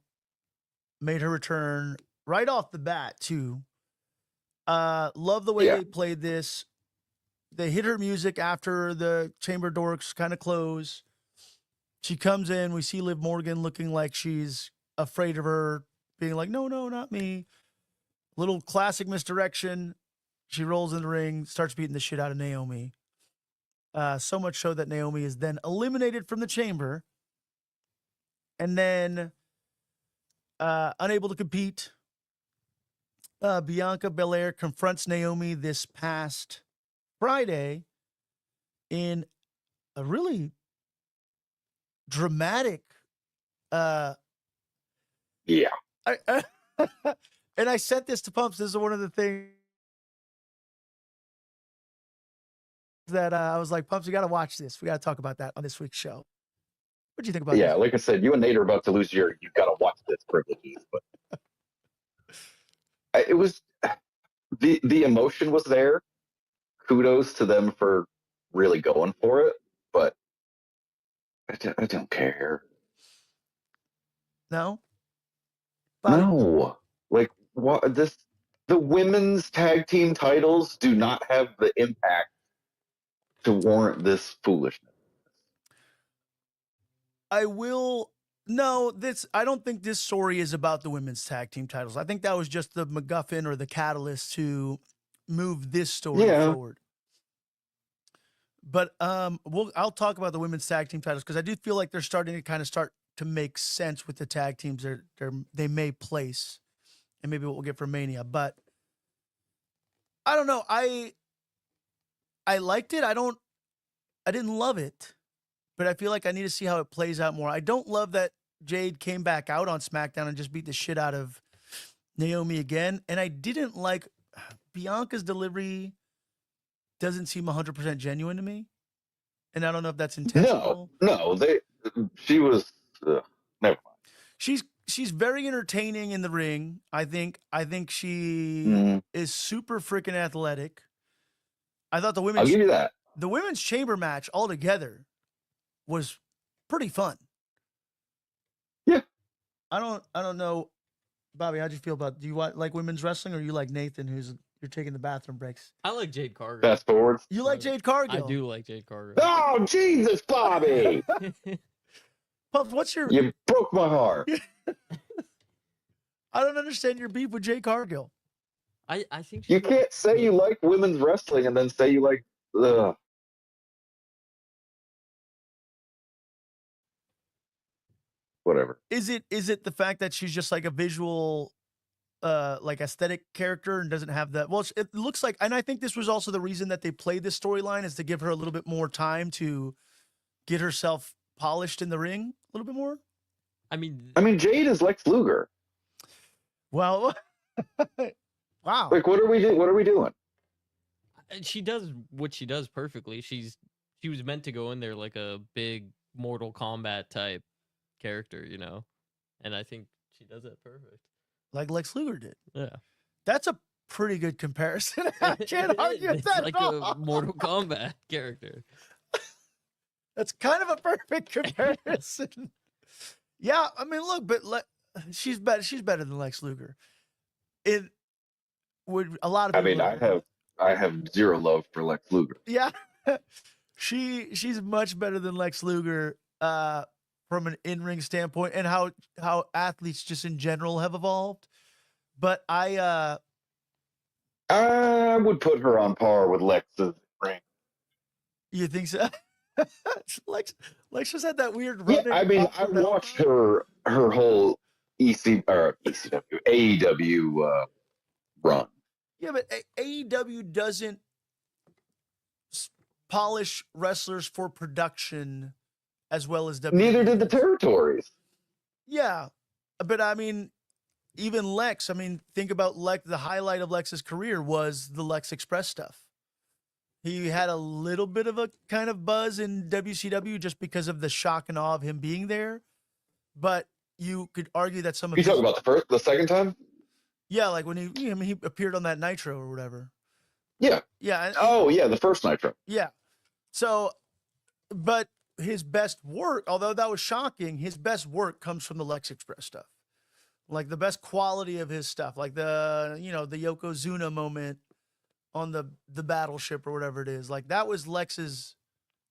made her return right off the bat, too. Love the way they played this. They hit her music after the chamber doors kind of close. She comes in. We see Liv Morgan looking like she's afraid of her, being like, no, not me. Little classic misdirection. She rolls in the ring, starts beating the shit out of Naomi. So much so that Naomi is then eliminated from the chamber. And then, unable to compete, Bianca Belair confronts Naomi this past Friday in a really dramatic. Yeah. And I sent this to Pumps. This is one of the things that I was like, Pumps, we got to watch this. We got to talk about that on this week's show. What do you think about Yeah, this? like I said, you and Nate are about to lose your "you got to watch this" privileges, but it was the emotion was there. Kudos to them for really going for it, but I don't care. No? Bobby? No, like what this the women's tag team titles do not have the impact to warrant this foolishness. I don't think this story is about the women's tag team titles. I think that was just the MacGuffin or the catalyst to move this story forward. But I'll talk about the women's tag team titles because I do feel like they're starting to kind of start to make sense with the tag teams they may place, and maybe what we'll get for Mania. But I don't know. I liked it. I didn't love it, but I feel like I need to see how it plays out more. I don't love that Jade came back out on SmackDown and just beat the shit out of Naomi again. And I didn't like Bianca's delivery. Doesn't seem 100% genuine to me, and I don't know if that's intentional. No, she was never mind. She's very entertaining in the ring. I think she is super freaking athletic. I thought I'll give you that. The women's chamber match altogether was pretty fun. Yeah. I don't know, Bobby. How'd you feel about? Do you like women's wrestling, or you like Nathan, you're taking the bathroom breaks? I like Jade Cargill. Fast forward. You like Jade Cargill? I do like Jade Cargill. Oh Jesus, Bobby! Puff, what's your? You broke my heart. I don't understand your beef with Jade Cargill. I think You can't say you like women's wrestling and then say you like. Whatever. Is it the fact that she's just like a visual, like aesthetic character and doesn't have that? Well, it looks like, and I think this was also the reason that they played this storyline is to give her a little bit more time to get herself polished in the ring a little bit more. I mean, Jade is Lex Luger. Well, wow. Like, what are we doing? What are we doing? she does what she does perfectly. She was meant to go in there like a big Mortal Kombat type character, you know, and I think she does it perfect. Like Lex Luger did. Yeah, that's a pretty good comparison. I can't argue with it's that. like at all. a Mortal Kombat character. That's kind of a perfect comparison. Yeah, I mean, look, but she's better. She's better than Lex Luger. It would a lot of. I mean, I have zero love for Lex Luger. Yeah, she's much better than Lex Luger from an in-ring standpoint, and how athletes just in general have evolved. But I would put her on par with Lex's ring. You think so? Lex just had that weird Yeah, running. I mean, I watched her whole ECW AEW run. Yeah, but AEW doesn't polish wrestlers for production as well as WWE. Neither did the territories. Yeah, but I mean, even Lex. I mean, think about Lex. The highlight of Lex's career was the Lex Express stuff. He had a little bit of a kind of buzz in WCW just because of the shock and awe of him being there. But you could argue that some of You talking about the second time? Yeah, like when he appeared on that Nitro or whatever. Yeah. Yeah. Oh, yeah, the first Nitro. Yeah. So, but his best work, although that was shocking, his best work comes from the Lex Express stuff. Like the best quality of his stuff, like the Yokozuna moment on the battleship or whatever it is. Like that was Lex's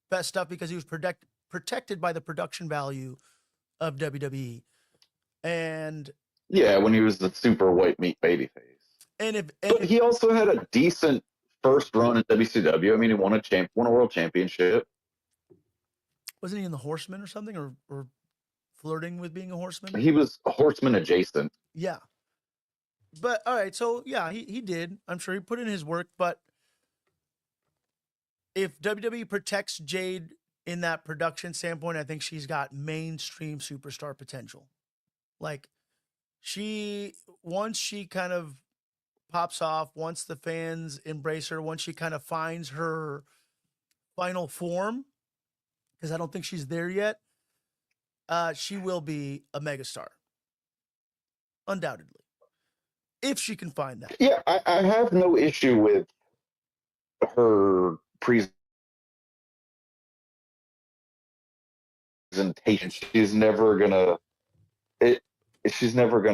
best stuff because he was protected by the production value of WWE. And yeah, when he was the super white meat babyface. But he also had a decent first run in WCW. I mean, he won a world championship. Wasn't he in the Horseman or something, or flirting with being a Horseman? He was a Horseman adjacent. Yeah. But all right, so yeah, he did. I'm sure he put in his work, but if WWE protects Jade in that production standpoint, I think she's got mainstream superstar potential. Like once she kind of pops off, once the fans embrace her, once she kind of finds her final form, because I don't think she's there yet, she will be a megastar. Undoubtedly. If she can find that. Yeah, I have no issue with her presentation. She's never gonna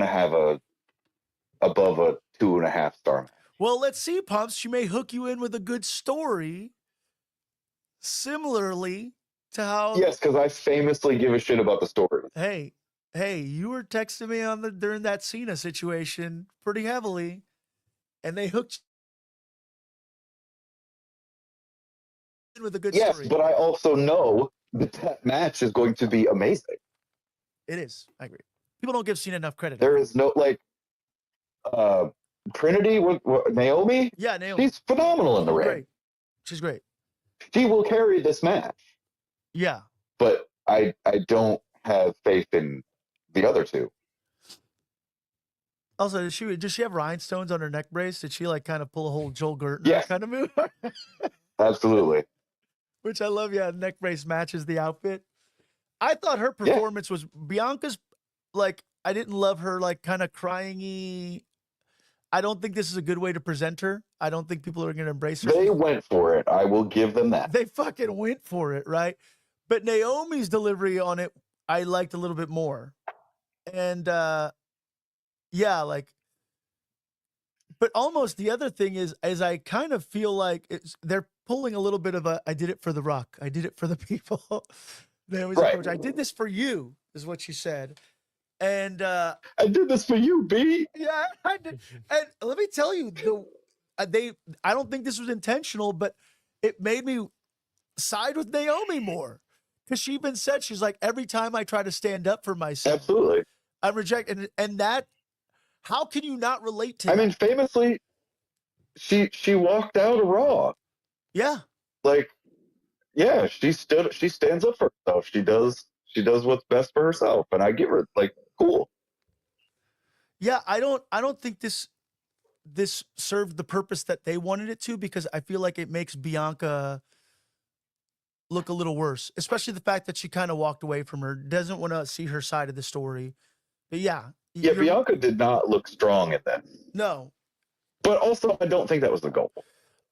have a above a 2.5 star match. Well, let's see, Pumps. She may hook you in with a good story. Similarly to how Yes, because I famously give a shit about the story. Hey, you were texting me during that Cena situation pretty heavily, and they hooked you in with a good Yes, story. but I also know that match is going to be amazing. It is. I agree. People don't give Cena enough credit. There is no Trinity with Naomi. Yeah, Naomi. She's phenomenal in the ring. Great. She's great. She will carry this match. Yeah. But I don't have faith in the other two. Also, does she have rhinestones on her neck brace? Did she like kind of pull a whole Joel Gertner Yes. kind of move? Absolutely. Which I love. Yeah, neck brace matches the outfit. I thought her performance was Bianca's. Like, I didn't love her like kind of crying-y. I don't think this is a good way to present her. I don't think people are going to embrace her. They went for it. I will give them that. They fucking went for it, right? But Naomi's delivery on it, I liked a little bit more. And yeah, like, but almost the other thing is I kind of feel like they're pulling a little bit of I did it for the Rock. I did it for the people. Naomi's approach. I did this for you, is what she said. And I did this for you, B. Yeah, I did. And let me tell you, I don't think this was intentional, but it made me side with Naomi more. Because she even said, she's like, every time I try to stand up for myself, Absolutely. I'm rejected. And that, how can you not relate to that? I mean, famously, she walked out of Raw. Yeah. Like, yeah, she stands up for herself. She does what's best for herself. And I give her, like, cool. Yeah, I don't think this served the purpose that they wanted it to, because I feel like it makes Bianca look a little worse, especially the fact that she kind of walked away from her, doesn't want to see her side of the story. But yeah. Yeah, Bianca did not look strong in that. No. But also, I don't think that was the goal.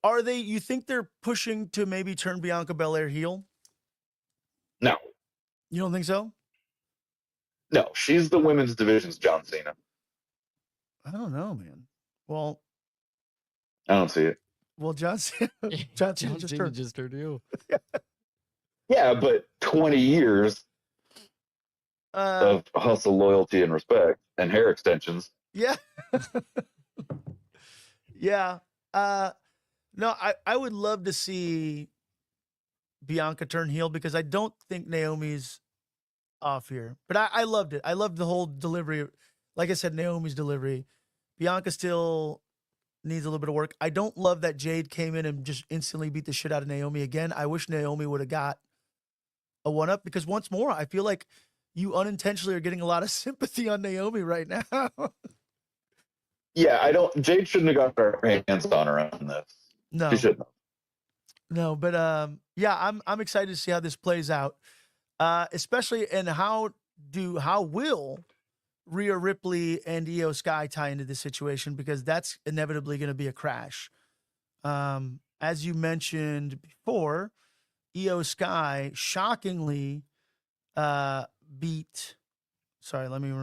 You think they're pushing to maybe turn Bianca Belair heel? No. You don't think so? No, she's the women's division's John Cena. I don't know, man. Well, I don't see it. Well, John Cena just turned heel. Yeah, but 20 years of hustle, loyalty, and respect, and hair extensions. Yeah. Yeah. No, I would love to see Bianca turn heel, because I don't think Naomi's off here. But I loved it. I loved the whole delivery. Like I said, Naomi's delivery. Bianca still needs a little bit of work. I don't love that Jade came in and just instantly beat the shit out of Naomi again. I wish Naomi would have got a one-up, because once more, I feel like you unintentionally are getting a lot of sympathy on Naomi right now. Yeah, Jade shouldn't have got her hands on her on this. No. She shouldn't have. No, but yeah, I'm excited to see how this plays out. Especially in how will Rhea Ripley and Io Sky tie into this situation, because that's inevitably going to be a crash. As you mentioned before, Io Sky shockingly beat. Sorry, let me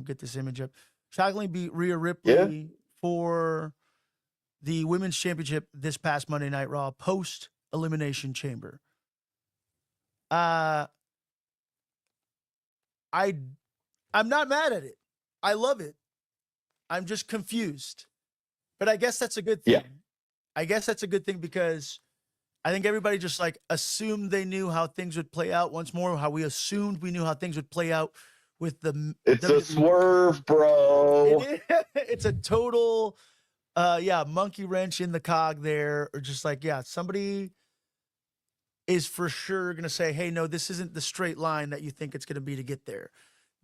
get this image up. Shockingly beat Rhea Ripley for the Women's Championship this past Monday Night Raw post Elimination Chamber. I'm not mad at it. I love it. I'm just confused. But I guess that's a good thing. Yeah. I guess that's a good thing, because I think everybody just like assumed they knew how things would play out once more, how we assumed we knew how things would play out with the It's a swerve, bro. It's a total monkey wrench in the cog there, or just like, somebody is for sure going to say, hey, no, this isn't the straight line that you think it's going to be to get there.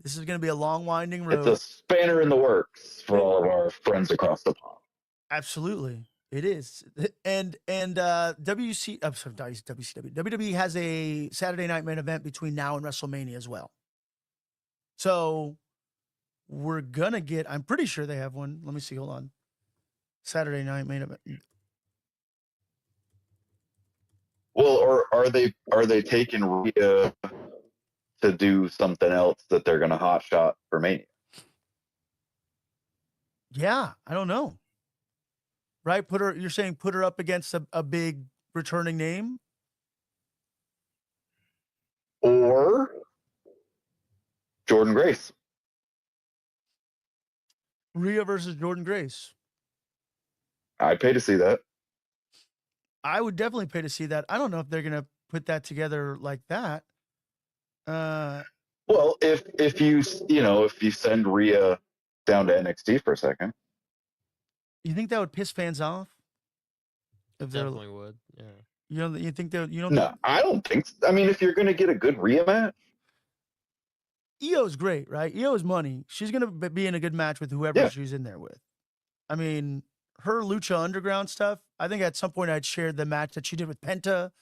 This is going to be a long, winding road. It's a spanner in the works for all of our friends across the pond. Absolutely. It is. And WC, I'm sorry, WCW. WWE has a Saturday night main event between now and WrestleMania as well. So we're gonna get, I'm pretty sure they have one. Let me see, hold on. Saturday night main event. Well, or are they taking Rhea to do something else that they're gonna hot shot for Mania? Yeah, I don't know. Right? You're saying put her up against a big returning name? Or Jordan Grace. Rhea versus Jordan Grace. I'd pay to see that. I would definitely pay to see that. I don't know if they're gonna put that together like that. Well, if you send Rhea down to NXT for a second, You think that would piss fans off? If they're, Definitely would. Yeah. you think that you don't? no, I don't think. I mean, if you're gonna get a good Rhea match, Io's great, right? Io's money. She's gonna be in a good match with whoever Yeah. she's in there with. I mean, her Lucha Underground stuff. I think at some point I'd shared the match that she did with Penta,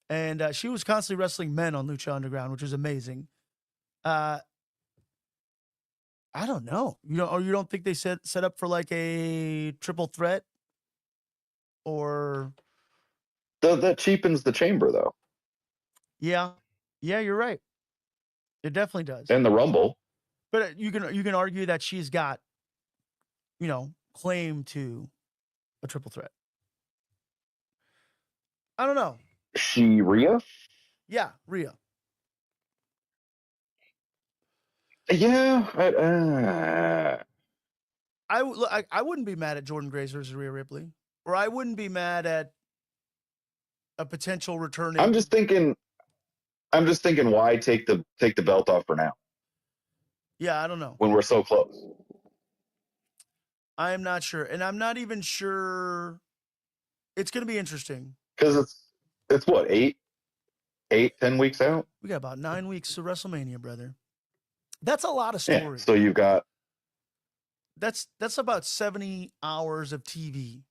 and she was constantly wrestling men on Lucha Underground, which was amazing. I don't know. Or you don't think they set up for like a triple threat, or that cheapens the chamber though, yeah, you're right. It definitely does. and the Rumble. But you can argue that she's got, claim to a triple threat. I don't know. She Rhea? Yeah, Rhea. Yeah. I wouldn't be mad at Jordan Grace versus Rhea Ripley, or I wouldn't be mad at a potential returning. I'm just thinking, why take the belt off for now Yeah, I don't know. when we're so close? I am not sure, and I'm not even sure. It's going to be interesting. Because it's what, 10 weeks out. We got about 9 weeks to WrestleMania, brother. That's a lot of Yeah. stories. So you've got That's about 70 hours of TV.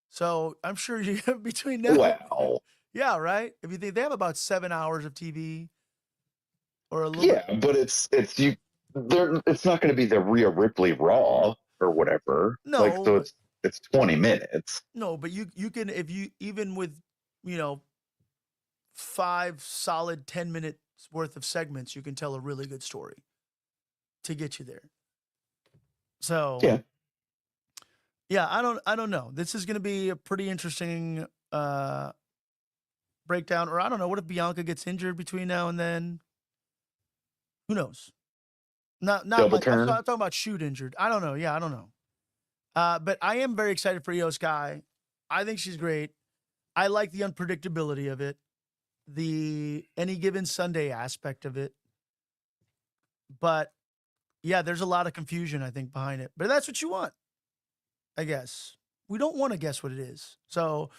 So I'm sure you have between now. wow. Yeah, right. If you think they have about 7 hours of TV, or a little. Yeah, but it's you. It's not going to be the Rhea Ripley Raw or whatever. No, like so it's 20 minutes. No, but you can, if you, even with 5 solid 10 minutes worth of segments, you can tell a really good story to get you there. So yeah, I don't know. This is going to be a pretty interesting breakdown. Or I don't know. What if Bianca gets injured between now and then? Who knows? Not Double like, I'm turn. talking about shoot injured. I don't know. Yeah, I don't know. But I am very excited for Io Sky. I think she's great. I like the unpredictability of it, the any given Sunday aspect of it. But yeah, there's a lot of confusion, I think, behind it. But that's what you want, I guess. We don't want to guess what it is. So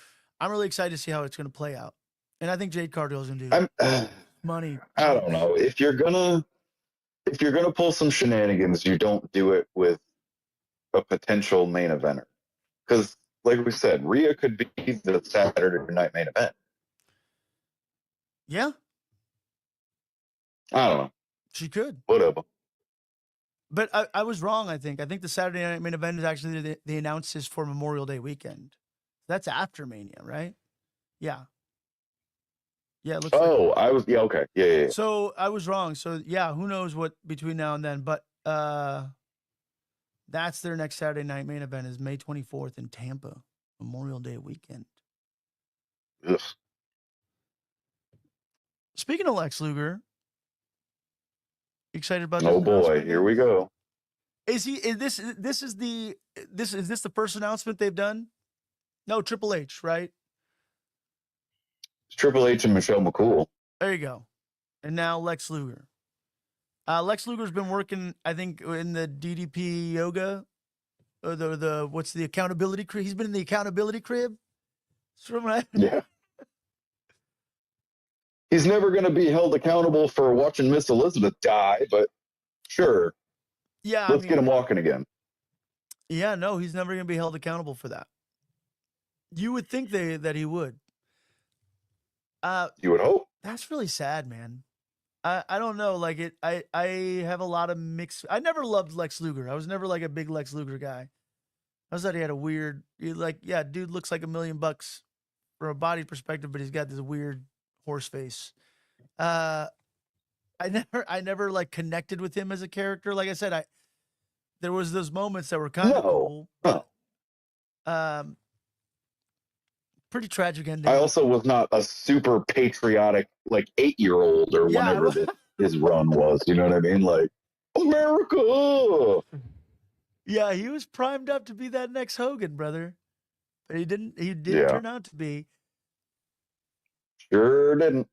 I'm really excited to see how it's going to play out. And I think Jade Cargill's going to do money. I don't know. If you're gonna pull some shenanigans, you don't do it with a potential main eventer. Because, like we said, Rhea could be the Saturday night main event. Yeah, I don't know. she could. Whatever. But I was wrong, I think. I think the Saturday night main event is actually they announced this for Memorial Day weekend. That's after Mania, right? Yeah. Yeah, it looks like. I was okay. Yeah. So I was wrong. So yeah, who knows what between now and then. But that's their next Saturday night main event is May 24th in Tampa, Memorial Day weekend. Ugh. Speaking of Lex Luger, excited about this Oh boy, announcement? here we go. Is this the first announcement they've done? No, Triple H, right? It's Triple H and Michelle McCool. There you go. And now Lex Luger. Lex Luger's been working, I think, in the DDP yoga, or the what's the accountability crib? He's been in the accountability crib. Yeah. He's never going to be held accountable for watching Miss Elizabeth die, but sure. Yeah, Let's get him walking again. Yeah, no, he's never going to be held accountable for that. You would think that he would. You would hope. That's really sad, man. I don't know. Like I have a lot of mixed. I never loved Lex Luger. I was never like a big Lex Luger guy. I was thought he had a weird, dude looks like $1 million from a body perspective, but he's got this weird horse face. I never like connected with him as a character. Like I said, there was those moments that were kind of cool. No. Pretty tragic ending. I also was not a super patriotic, like 8-year-old or whenever his run was. You know what I mean? Like, America. Yeah, he was primed up to be that next Hogan, brother. But he didn't turn out to be. Sure didn't.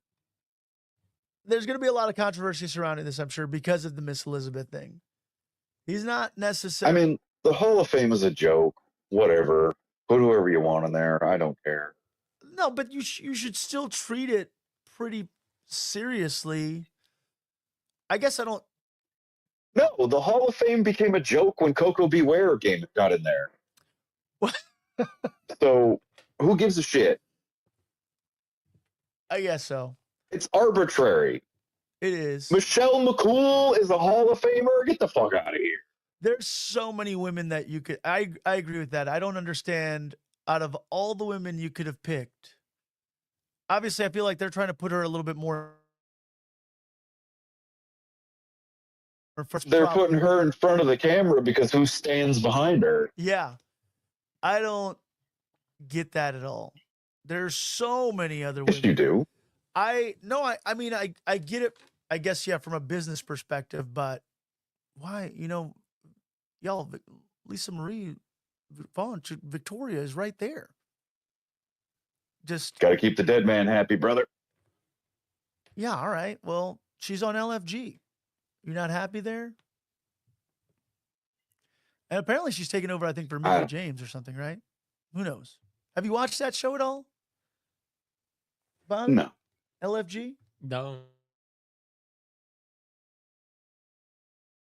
There's going to be a lot of controversy surrounding this, I'm sure, because of the Miss Elizabeth thing. He's not necessarily. I mean, the Hall of Fame is a joke. Whatever. Put whoever you want in there. I don't care. No, but you should still treat it pretty seriously. I guess I don't. No, the Hall of Fame became a joke when Coco Beware got in there. What? So, who gives a shit? I guess so. It's arbitrary. It is. Michelle McCool is a Hall of Famer? Get the fuck out of here. There's so many women that you could. I agree with that. I don't understand. Out of all the women you could have picked, obviously, I feel like they're trying to put her a little bit more. They're putting her in front of the camera because who stands behind her? Yeah, I don't get that at all. There's so many other women. Yes, you do. I mean, I get it. I guess from a business perspective, but why? Y'all, Lisa Marie Vaughn, Victoria is right there. Just got to keep the dead man happy, brother. Yeah, all right. Well, she's on LFG. You're not happy there? And apparently she's taking over, I think, for Mary James or something, right? Who knows? Have you watched that show at all? Bobby? No. LFG? No.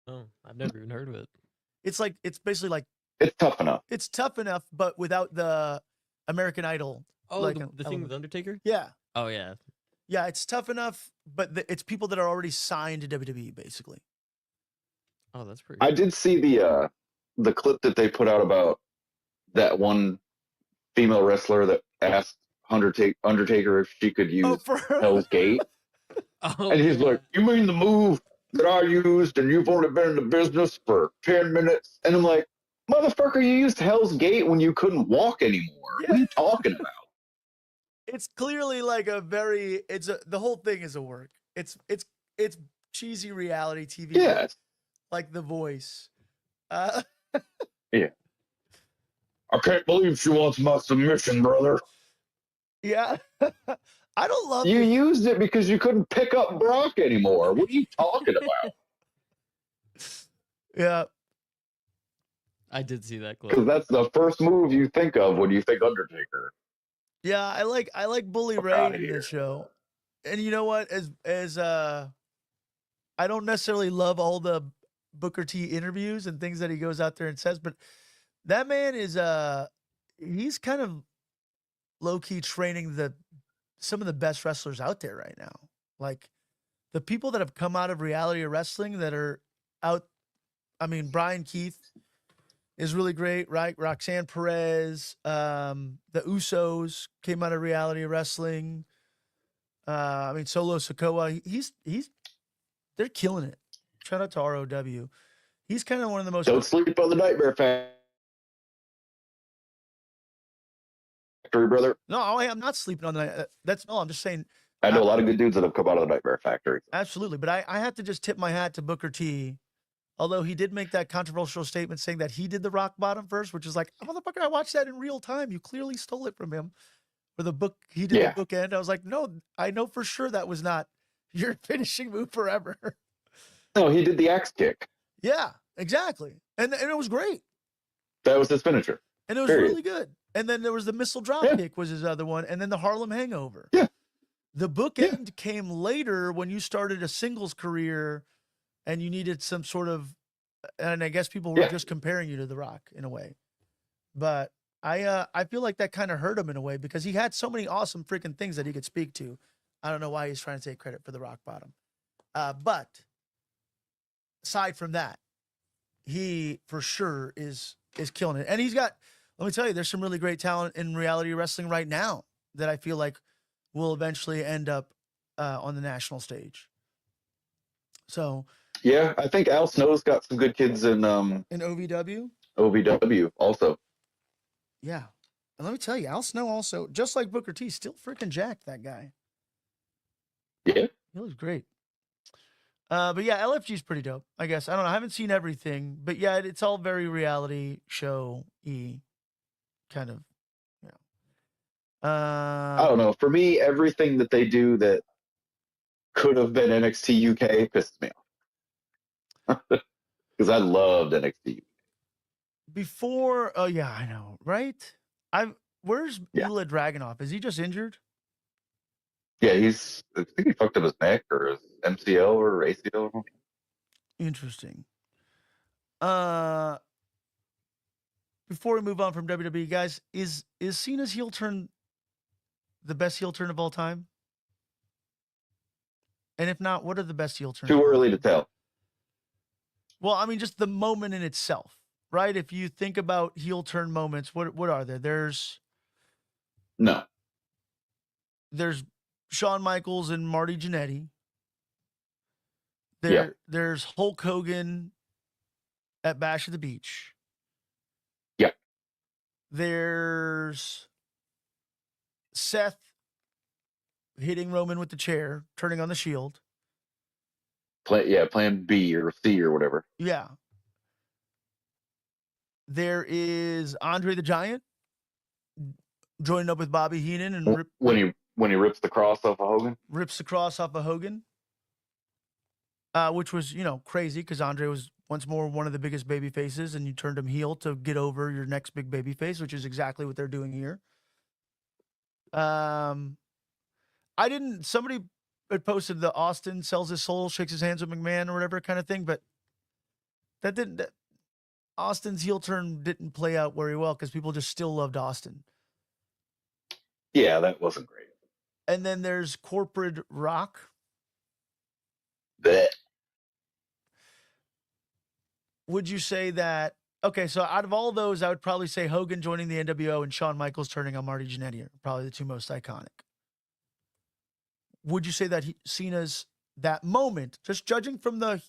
No, I've never even heard of it. It's basically like it's tough enough. It's tough enough, but without the American Idol. Oh, the thing with Undertaker? Yeah. Oh, yeah. Yeah, it's tough enough, but it's people that are already signed to WWE, basically. Oh, that's pretty. I did see the clip that they put out about that one female wrestler that asked Undertaker if she could use Hell's Gate. And he's like, "You mean the move that I used and you've only been in the business for 10 minutes?" And I'm like, "Motherfucker, you used Hell's Gate when you couldn't walk anymore. Yeah. What are you talking about?" It's clearly like the whole thing is a work. It's cheesy reality TV. Yes. Like The Voice. Yeah. I can't believe she wants my submission, brother. Yeah. I don't love you used it because you couldn't pick up Brock anymore. What are you talking about? Yeah. I did see that clip. Because that's the first move you think of when you think Undertaker. Yeah, I like Bully Ray in this show. And you know what? As I don't necessarily love all the Booker T interviews and things that he goes out there and says, but that man is he's kind of low-key training some of the best wrestlers out there right now. Like the people that have come out of reality wrestling that are out. I mean, Brian Keith is really great, right? Roxanne Perez, the Usos came out of reality wrestling. I mean, Solo Sikoa, they're killing it. Shout out to ROW. He's kind of one of the most. Don't sleep on the Nightmare Factory, brother. No, I'm not sleeping on that. I'm just saying. I know a lot of good dudes that have come out of the Nightmare Factory. Absolutely, but I have to just tip my hat to Booker T. Although he did make that controversial statement saying that he did the rock bottom first, which is like, motherfucker, I watched that in real time. You clearly stole it from him. For the book, he did the bookend. I was like, no, I know for sure that was not your finishing move forever. No, he did the axe kick. Yeah, exactly. And it was great. That was his finisher. And it was really good. And then there was the missile drop kick was his other one. And then the Harlem Hangover. Yeah. The bookend came later when you started a singles career and you needed some sort of, and I guess people were just comparing you to The Rock in a way. But I feel like that kind of hurt him in a way because he had so many awesome freaking things that he could speak to. I don't know why he's trying to take credit for the rock bottom. But aside from that, he for sure is killing it. And he's got, let me tell you, there's some really great talent in reality wrestling right now that I feel like will eventually end up on the national stage. So Yeah, I think Al Snow's got some good kids in OVW. OVW also. Yeah. And let me tell you, Al Snow also, just like Booker T, still freaking jacked, that guy. Yeah. He looks great. But yeah, LFG is pretty dope, I guess. I don't know. I haven't seen everything, but yeah, it's all very reality show-y kind of, you know. I don't know. For me, everything that they do that could have been NXT UK pisses me off. Because I loved NXT. Before, oh yeah, I know, right? Where's Yeah. Ilya Dragunov? Is he just injured? Yeah, I think he fucked up his neck or his MCL or ACL or something. Interesting. Before we move on from WWE, guys, is Cena's heel turn the best heel turn of all time? And if not, what are the best heel turns? Too early to tell. Well, I mean, just the moment in itself, right? If you think about heel turn moments, what are there? There's Shawn Michaels and Marty Jannetty. There's Hulk Hogan at Bash at the Beach. Yeah. There's Seth hitting Roman with the chair, turning on the Shield. Plan B or C or whatever. Yeah. There is Andre the Giant joining up with Bobby Heenan and when he rips the cross off of Hogan. Rips the cross off of Hogan. Which was, crazy because Andre was once more one of the biggest baby faces, and you turned him heel to get over your next big baby face, which is exactly what they're doing here. Somebody had posted the Austin sells his soul, shakes his hands with McMahon or whatever kind of thing, but Austin's heel turn didn't play out very well because people just still loved Austin. Yeah, that wasn't great. And then there's Corporate Rock. Blech. Would you say that, okay, so out of all those, I would probably say Hogan joining the NWO and Shawn Michaels turning on Marty Jannetty are probably the two most iconic. Would you say that Cena's that moment, just judging from the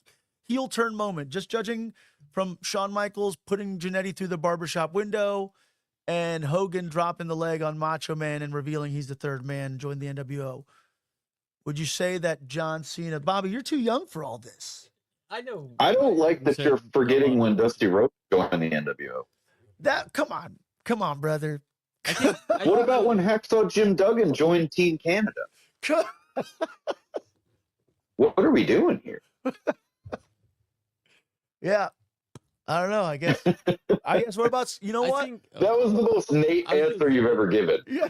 heel turn moment, just judging from Shawn Michaels putting Jannetty through the barbershop window and Hogan dropping the leg on Macho Man and revealing he's the third man, joined the NWO, would you say that John Cena, Bobby, you're too young for all this? I know. I don't like that you're forgetting when Dusty Rhodes joined the NWO. Come on, brother. What about when Hacksaw Jim Duggan joined Team Canada? What are we doing here? Yeah. I don't know. I guess what about, what? That was the most Nate answer you've ever given. Yeah.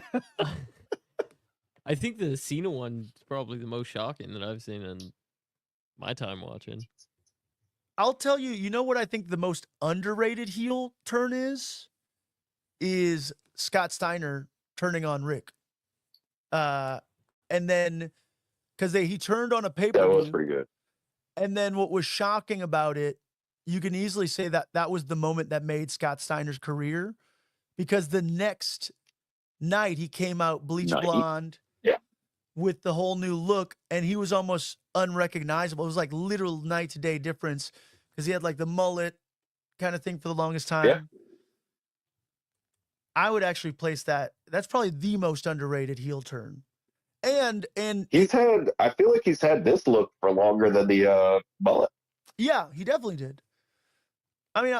I think the Cena one's probably the most shocking that I've seen in my time watching. I'll tell you, you know what I think the most underrated heel turn is Scott Steiner turning on Rick. And then, because he turned on a pay-per-view. That was pretty good. And then what was shocking about it, you can easily say that was the moment that made Scott Steiner's career, because the next night he came out bleach blonde with the whole new look, and he was almost unrecognizable. It was like literal night to day difference because he had like the mullet kind of thing for the longest time. Yeah. I would actually place that's probably the most underrated heel turn. And I feel like he's had this look for longer than the mullet. Yeah, he definitely did. I mean,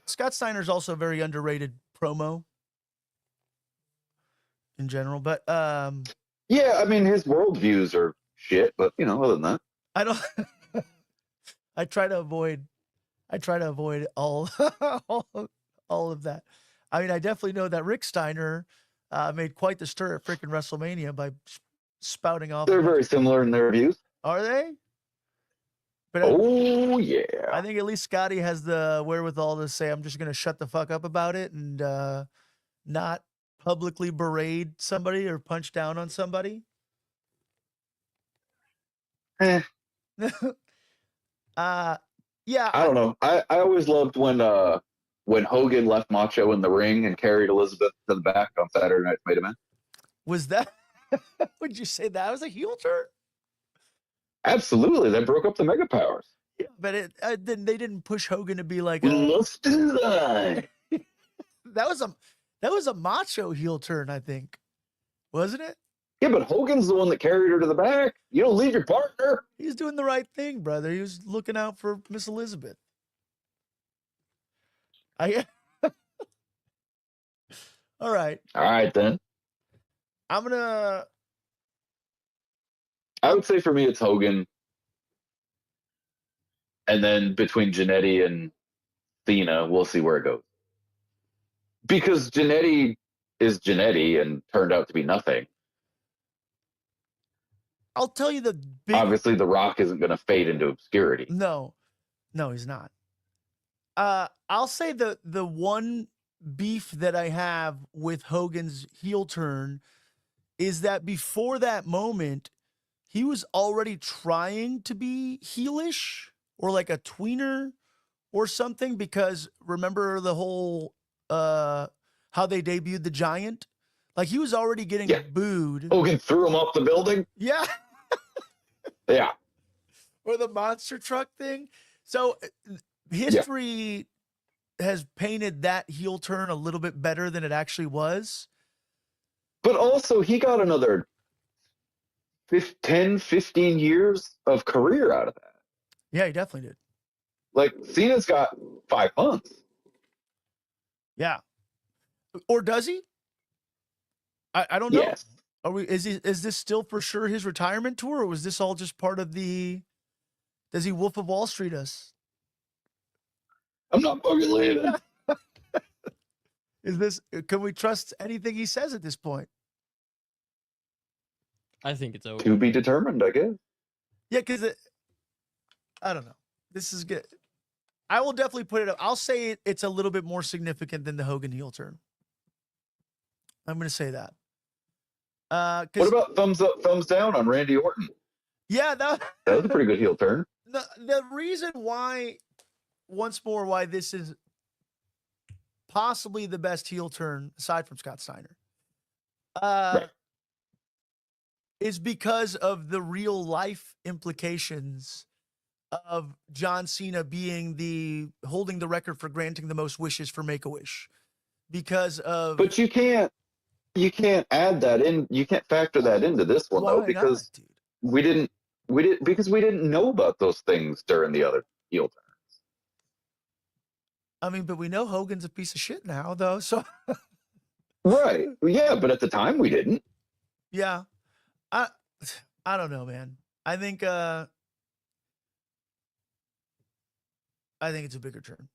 Scott Steiner's also a very underrated promo in general, but yeah, I mean, his worldviews are shit, but other than that, I try to avoid all all of that. I mean, I definitely know that Rick Steiner made quite the stir at freaking WrestleMania by spouting off. They're very similar in their views. Are they? But yeah. I think at least Scotty has the wherewithal to say, I'm just going to shut the fuck up about it and not publicly berate somebody or punch down on somebody? Eh, Yeah, I don't know. I always loved when Hogan left Macho in the ring and carried Elizabeth to the back on Saturday Night's Main Event. was that? Would you say that was a heel turn? Absolutely, they broke up the Mega Powers. Yeah, but they didn't push Hogan to be like Let's do that. that was a Macho heel turn, I think, wasn't it? Yeah, but Hogan's the one that carried her to the back. You don't leave your partner. He's doing the right thing, brother. He was looking out for Miss Elizabeth. All right. All right, then. I'm gonna. I would say for me, it's Hogan. And then between Jannetty and Cena, we'll see where it goes. Because Jannetty is Jannetty and turned out to be nothing. I'll tell you the big. Obviously, The Rock isn't going to fade into obscurity. No, he's not. I'll say the one beef that I have with Hogan's heel turn is that before that moment, he was already trying to be heelish or like a tweener or something, because remember the whole how they debuted the Giant? Like he was already getting booed. Hogan threw him off the building? Yeah. Yeah. Or the monster truck thing. So history has painted that heel turn a little bit better than it actually was. But also, he got another 10, 15 years of career out of that. Yeah, he definitely did. Like, Cena's got 5 months. Yeah. Or does he? I don't know. Yes. Are we? Is this still for sure his retirement tour, or was this all just part of the? Does he Wolf of Wall Street us? I'm not fucking leaving. Is this? Can we trust anything he says at this point? I think it's over. To be determined, I guess. Yeah, because I don't know. This is good. I will definitely put it up. I'll say it's a little bit more significant than the Hogan heel turn. I'm going to say that. What about thumbs up, thumbs down on Randy Orton? Yeah, that was a pretty good heel turn. The reason why, once more, why this is possibly the best heel turn, aside from Scott Steiner, Right. is because of the real life implications of John Cena being holding the record for granting the most wishes for Make-A-Wish. Because of... But you can't add that in. You can't factor that into this one, though, because we didn't know about those things during the other heel turns. I mean, but we know Hogan's a piece of shit now, though. So, right? Yeah, but at the time we didn't. Yeah, I don't know, man. I think it's a bigger turn.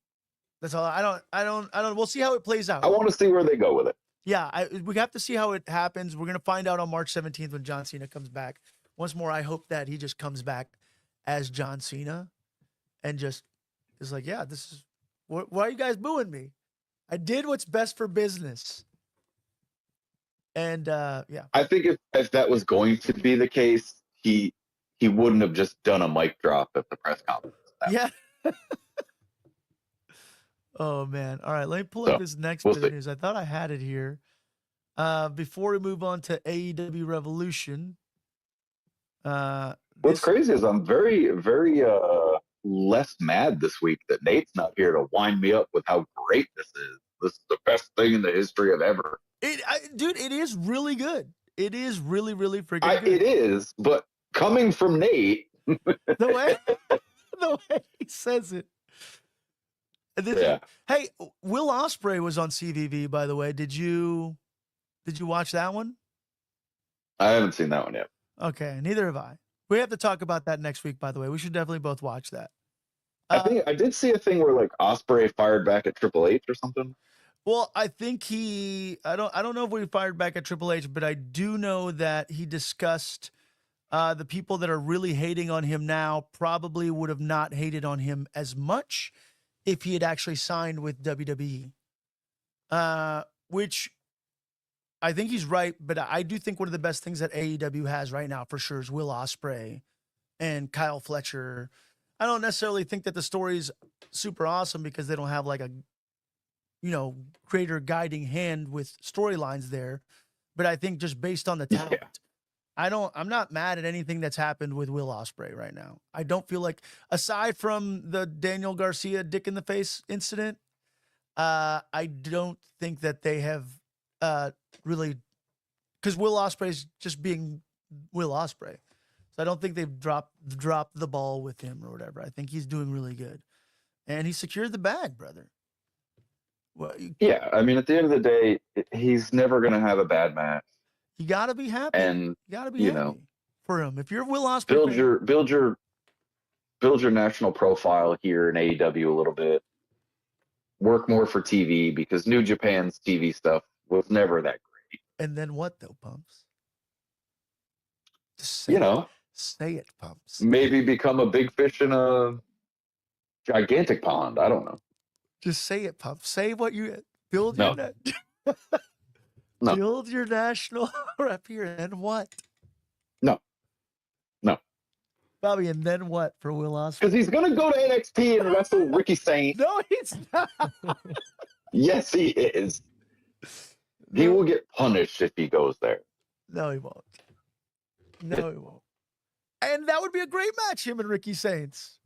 That's all. I don't. We'll see how it plays out. I want to see where they go with it. Yeah, we have to see how it happens. We're going to find out on March 17th when John Cena comes back. Once more, I hope that he just comes back as John Cena and just is like, yeah, this is, why are you guys booing me? I did what's best for business. And, yeah. I think if that was going to be the case, he wouldn't have just done a mic drop at the press conference. Yeah. Oh, man. All right, let me pull up this next bit of news. I thought I had it here. Before we move on to AEW Revolution. What's crazy is I'm very, very less mad this week that Nate's not here to wind me up with how great this is. This is the best thing in the history of ever. Dude, it is really good. It is really, really freaking good. It is, but coming from Nate. the way he says it. Hey, Will Ospreay was on CVV, by the way. Did you watch that one? I haven't seen that one yet. Okay, neither have I. We have to talk about that next week, by the way. We should definitely both watch that. I think I did see a thing where like Ospreay fired back at Triple H or something. Well, I think I don't know if we fired back at Triple H, but I do know that he discussed the people that are really hating on him now probably would have not hated on him as much if he had actually signed with WWE, which I think he's right, but I do think one of the best things that AEW has right now for sure is Will Ospreay and Kyle Fletcher. I don't necessarily think that the story's super awesome because they don't have like a, greater guiding hand with storylines there. But I think just based on the talent, I'm not mad at anything that's happened with Will Ospreay right now. I don't feel like, aside from the Daniel Garcia dick in the face incident, I don't think that they have really, because Will Ospreay's just being Will Ospreay. So I don't think they've dropped the ball with him or whatever. I think he's doing really good, and he secured the bag, brother. Well, Yeah, I mean, at the end of the day, he's never going to have a bad match. you got to be happy. And You got to be happy for him. If you're Will Ospreay, build your national profile here in AEW a little bit. Work more for TV because New Japan's TV stuff was never that great. and then what though, Pumps? Just say it, Pumps. Maybe become a big fish in a gigantic pond. I don't know. Just say it, Pumps. Say what you build. No. No. Build your national rep here, and what? No. Bobby, and then what for Will Ospreay? Because he's going to go to NXT and wrestle Ricky Saint. No, he's not. Yes, he is. He will get punished if he goes there. No, he won't. No, he won't. And that would be a great match, him and Ricky Saints.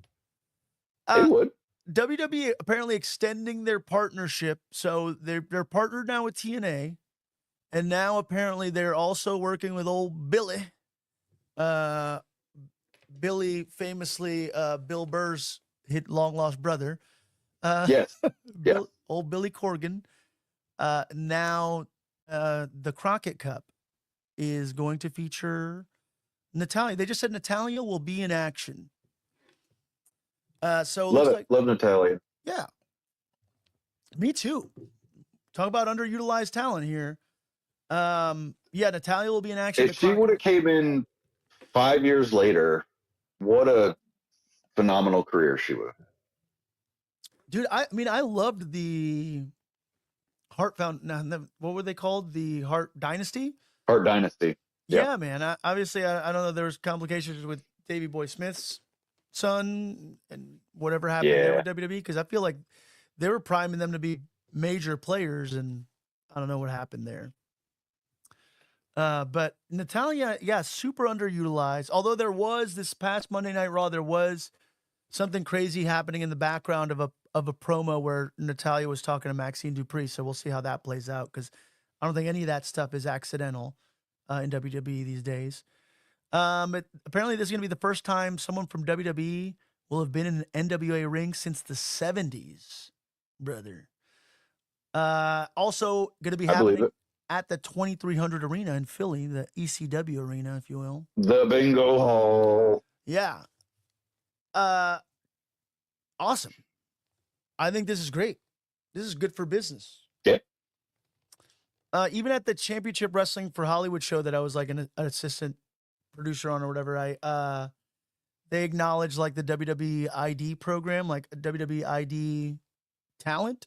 It would. WWE apparently extending their partnership. So they're partnered now with TNA. And now apparently they're also working with old Billy. Billy, famously Bill Burr's long lost brother. Yes. Yeah. Old Billy Corgan. Now the Crockett Cup is going to feature Natalya. They just said Natalya will be in action. So it looks like, love Natalya. yeah, me too. Talk about underutilized talent here. Yeah, Natalya will be in action. If she would have came in 5 years later, what a phenomenal career she would have. Dude, I mean, I loved the Hart what were they called? The Hart Dynasty? Hart Dynasty. Yeah, man. Obviously, I don't know. There was complications with Davey Boy Smith's son and whatever happened there with WWE, because I feel like they were priming them to be major players, and I don't know what happened there. But Natalya, yeah, super underutilized. Although there was this past Monday Night Raw, there was something crazy happening in the background of a promo where Natalya was talking to Maxine Dupree. So we'll see how that plays out, because I don't think any of that stuff is accidental in WWE these days. Apparently, this is going to be the first time someone from WWE will have been in an NWA ring since the 70s, brother. Also going to be happening at the 2300 Arena in Philly, the ECW Arena, if you will. The Bingo Hall. Yeah. Awesome. I think this is great. This is good for business. Yeah. Even at the Championship Wrestling for Hollywood show that I was like an assistant producer on or whatever, they acknowledged like the WWE ID program, like WWE ID talent.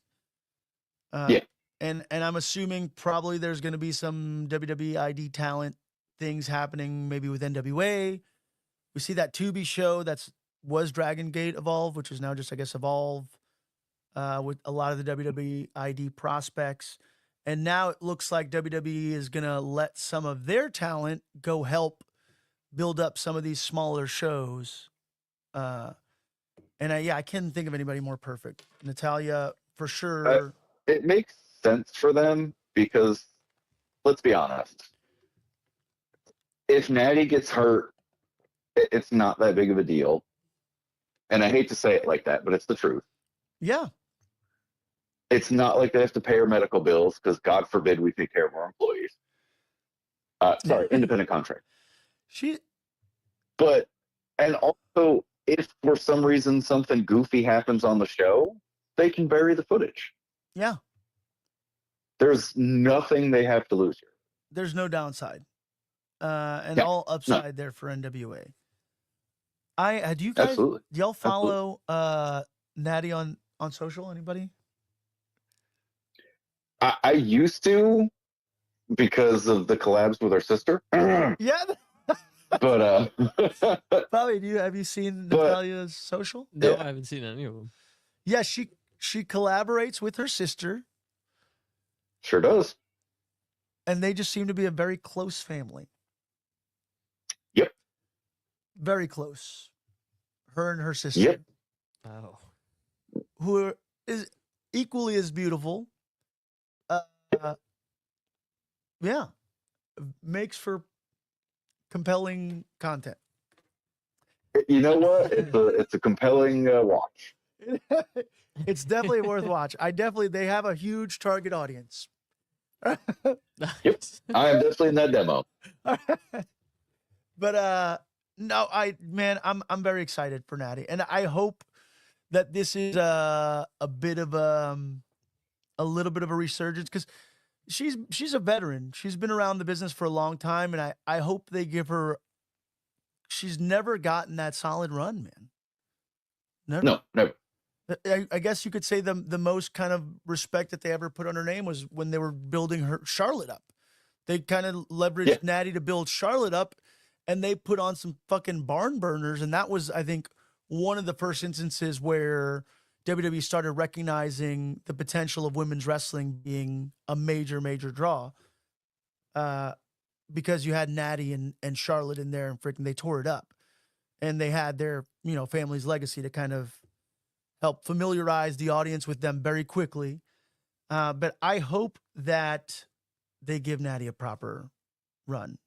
Yeah. And I'm assuming probably there's going to be some WWE ID talent things happening maybe with NWA. We see that Tubi show was Dragon Gate Evolve, which is now just, I guess, Evolve, with a lot of the WWE ID prospects. And now it looks like WWE is going to let some of their talent go help build up some of these smaller shows. I can't think of anybody more perfect. Natalya, for sure. It makes sense for them because, let's be honest, if Natty gets hurt, it's not that big of a deal. And I hate to say it like that, but it's the truth. Yeah. It's not like they have to pay her medical bills because, God forbid, we take care of our employees. Independent contract. And also, if for some reason something goofy happens on the show, they can bury the footage. Yeah. There's nothing they have to lose here. There's no downside. All upside there for NWA. Do you guys, Absolutely. do y'all follow Natty on social? Anybody? I used to, because of the collabs with her sister. Yeah. But Bobby, have you seen But- Natalia's social? No, Yeah. I haven't seen any of them. Yeah, she collaborates with her sister, sure does. and they just seem to be a very close family. Yep. Very close. Her and her sister. Yep. Oh, Who is equally as beautiful. Yeah, makes for compelling content. You know what? It's a compelling watch. It's definitely worth watch. They have a huge target audience. Yep. I am definitely in that demo. But no, I'm very excited for Natty, and I hope that this is a bit of a little bit of a resurgence, because she's a veteran. She's been around the business for a long time, and I hope they give her. She's never gotten that solid run, man. Never. No, never. I guess you could say the most kind of respect that they ever put on her name was when they were building her Charlotte up. They kind of leveraged Natty to build Charlotte up, and they put on some fucking barn burners, and that was, I think, one of the first instances where WWE started recognizing the potential of women's wrestling being a major, major draw. Because you had Natty and Charlotte in there, and freaking they tore it up, and they had their family's legacy to kind of help familiarize the audience with them very quickly. But I hope that they give Natty a proper run.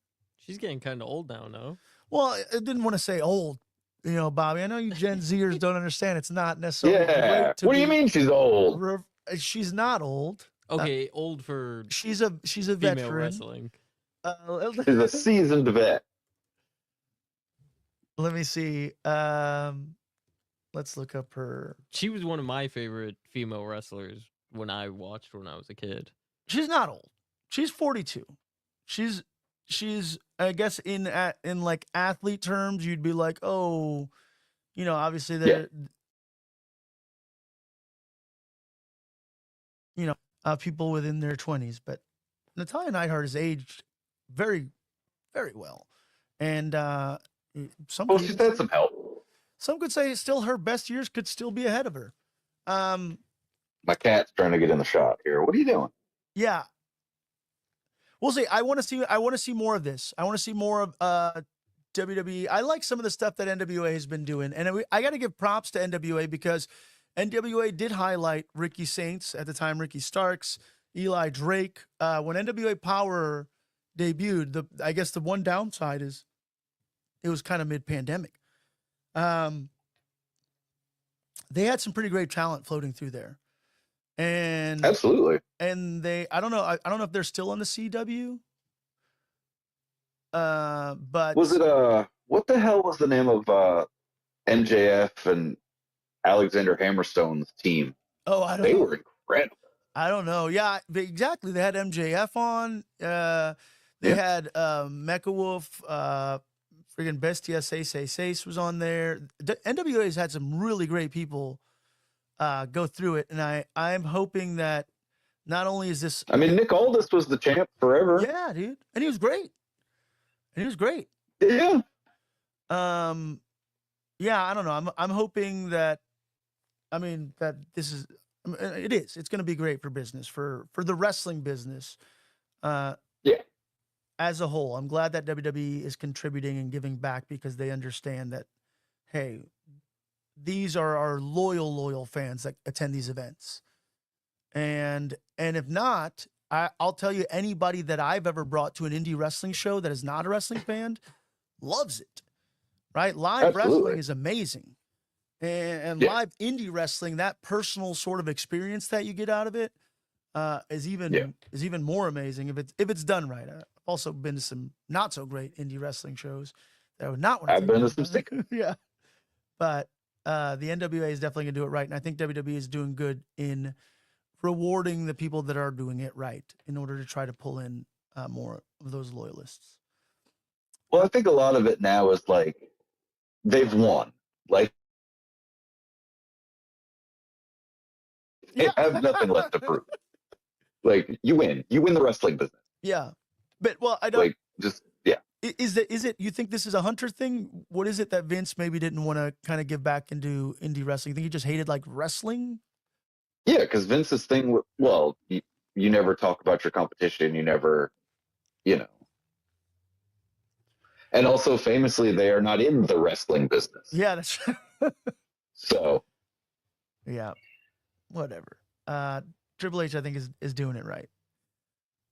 she's getting kind of old now, no? Well, I didn't want to say old, Bobby. I know you Gen Zers don't understand. It's not necessarily Yeah. great to What do you be mean she's old? She's not old. Okay, old for She's a female veteran. wrestling. She's a seasoned vet. Let me see. Let's look up her. She was one of my favorite female wrestlers when I watched when I was a kid. She's not old. She's 42. She's I guess in like athlete terms, you'd be like, oh, obviously they're people within their 20s, but Natalya Neidhart has aged very, very well. And some Well, she's had some help. some could say still her best years could still be ahead of her. My cat's trying to get in the shot here. What are you doing? Yeah. We'll see. I want to see more of this. I want to see more of WWE. I like some of the stuff that NWA has been doing, and I got to give props to NWA because NWA did highlight Ricky Saints at the time, Ricky Starks, Eli Drake. When NWA Power debuted, I guess the one downside is it was kind of mid-pandemic. They had some pretty great talent floating through there. And Absolutely. and I don't know if they're still on the CW. But Was it what the hell was the name of MJF and Alexander Hammerstone's team? oh, I don't They know. were incredible. I don't know. Yeah, exactly. They had MJF on. They had Mecha Wolf, friggin' Bestia Seis was on there. NWA's had some really great people go through it, and I'm hoping that not only is this. I mean, Nick Aldis was the champ forever. Yeah, dude, and he was great. Yeah. Yeah, I don't know. I'm hoping that. I mean that this is. It's going to be great for business for the wrestling business. Yeah. As a whole, I'm glad that WWE is contributing and giving back because they understand that, hey, these are our loyal fans that attend these events. And if not, I'll tell you, anybody that I've ever brought to an indie wrestling show that is not a wrestling fan loves it, right? Live Absolutely. wrestling is amazing. And Yeah. live indie wrestling, that personal sort of experience that you get out of it is even more amazing if it's done right. I've also been to some not so great indie wrestling shows that I would not want to. I've been to some sick. Yeah, but the NWA is definitely gonna do it right, and I think WWE is doing good in rewarding the people that are doing it right in order to try to pull in more of those loyalists. Well, I think a lot of it now is like they've won. Like they have nothing left to prove. Like you win the wrestling business. Yeah. But well, I don't Like, just yeah. is it you think this is a Hunter thing? What is it that Vince maybe didn't want to kind of give back into indie wrestling? You think he just hated like wrestling? Yeah, because Vince's thing, well, you never talk about your competition. You never, you know. And also, famously, they are not in the wrestling business. Yeah, that's So, yeah. Whatever. Triple H, I think, is doing it right.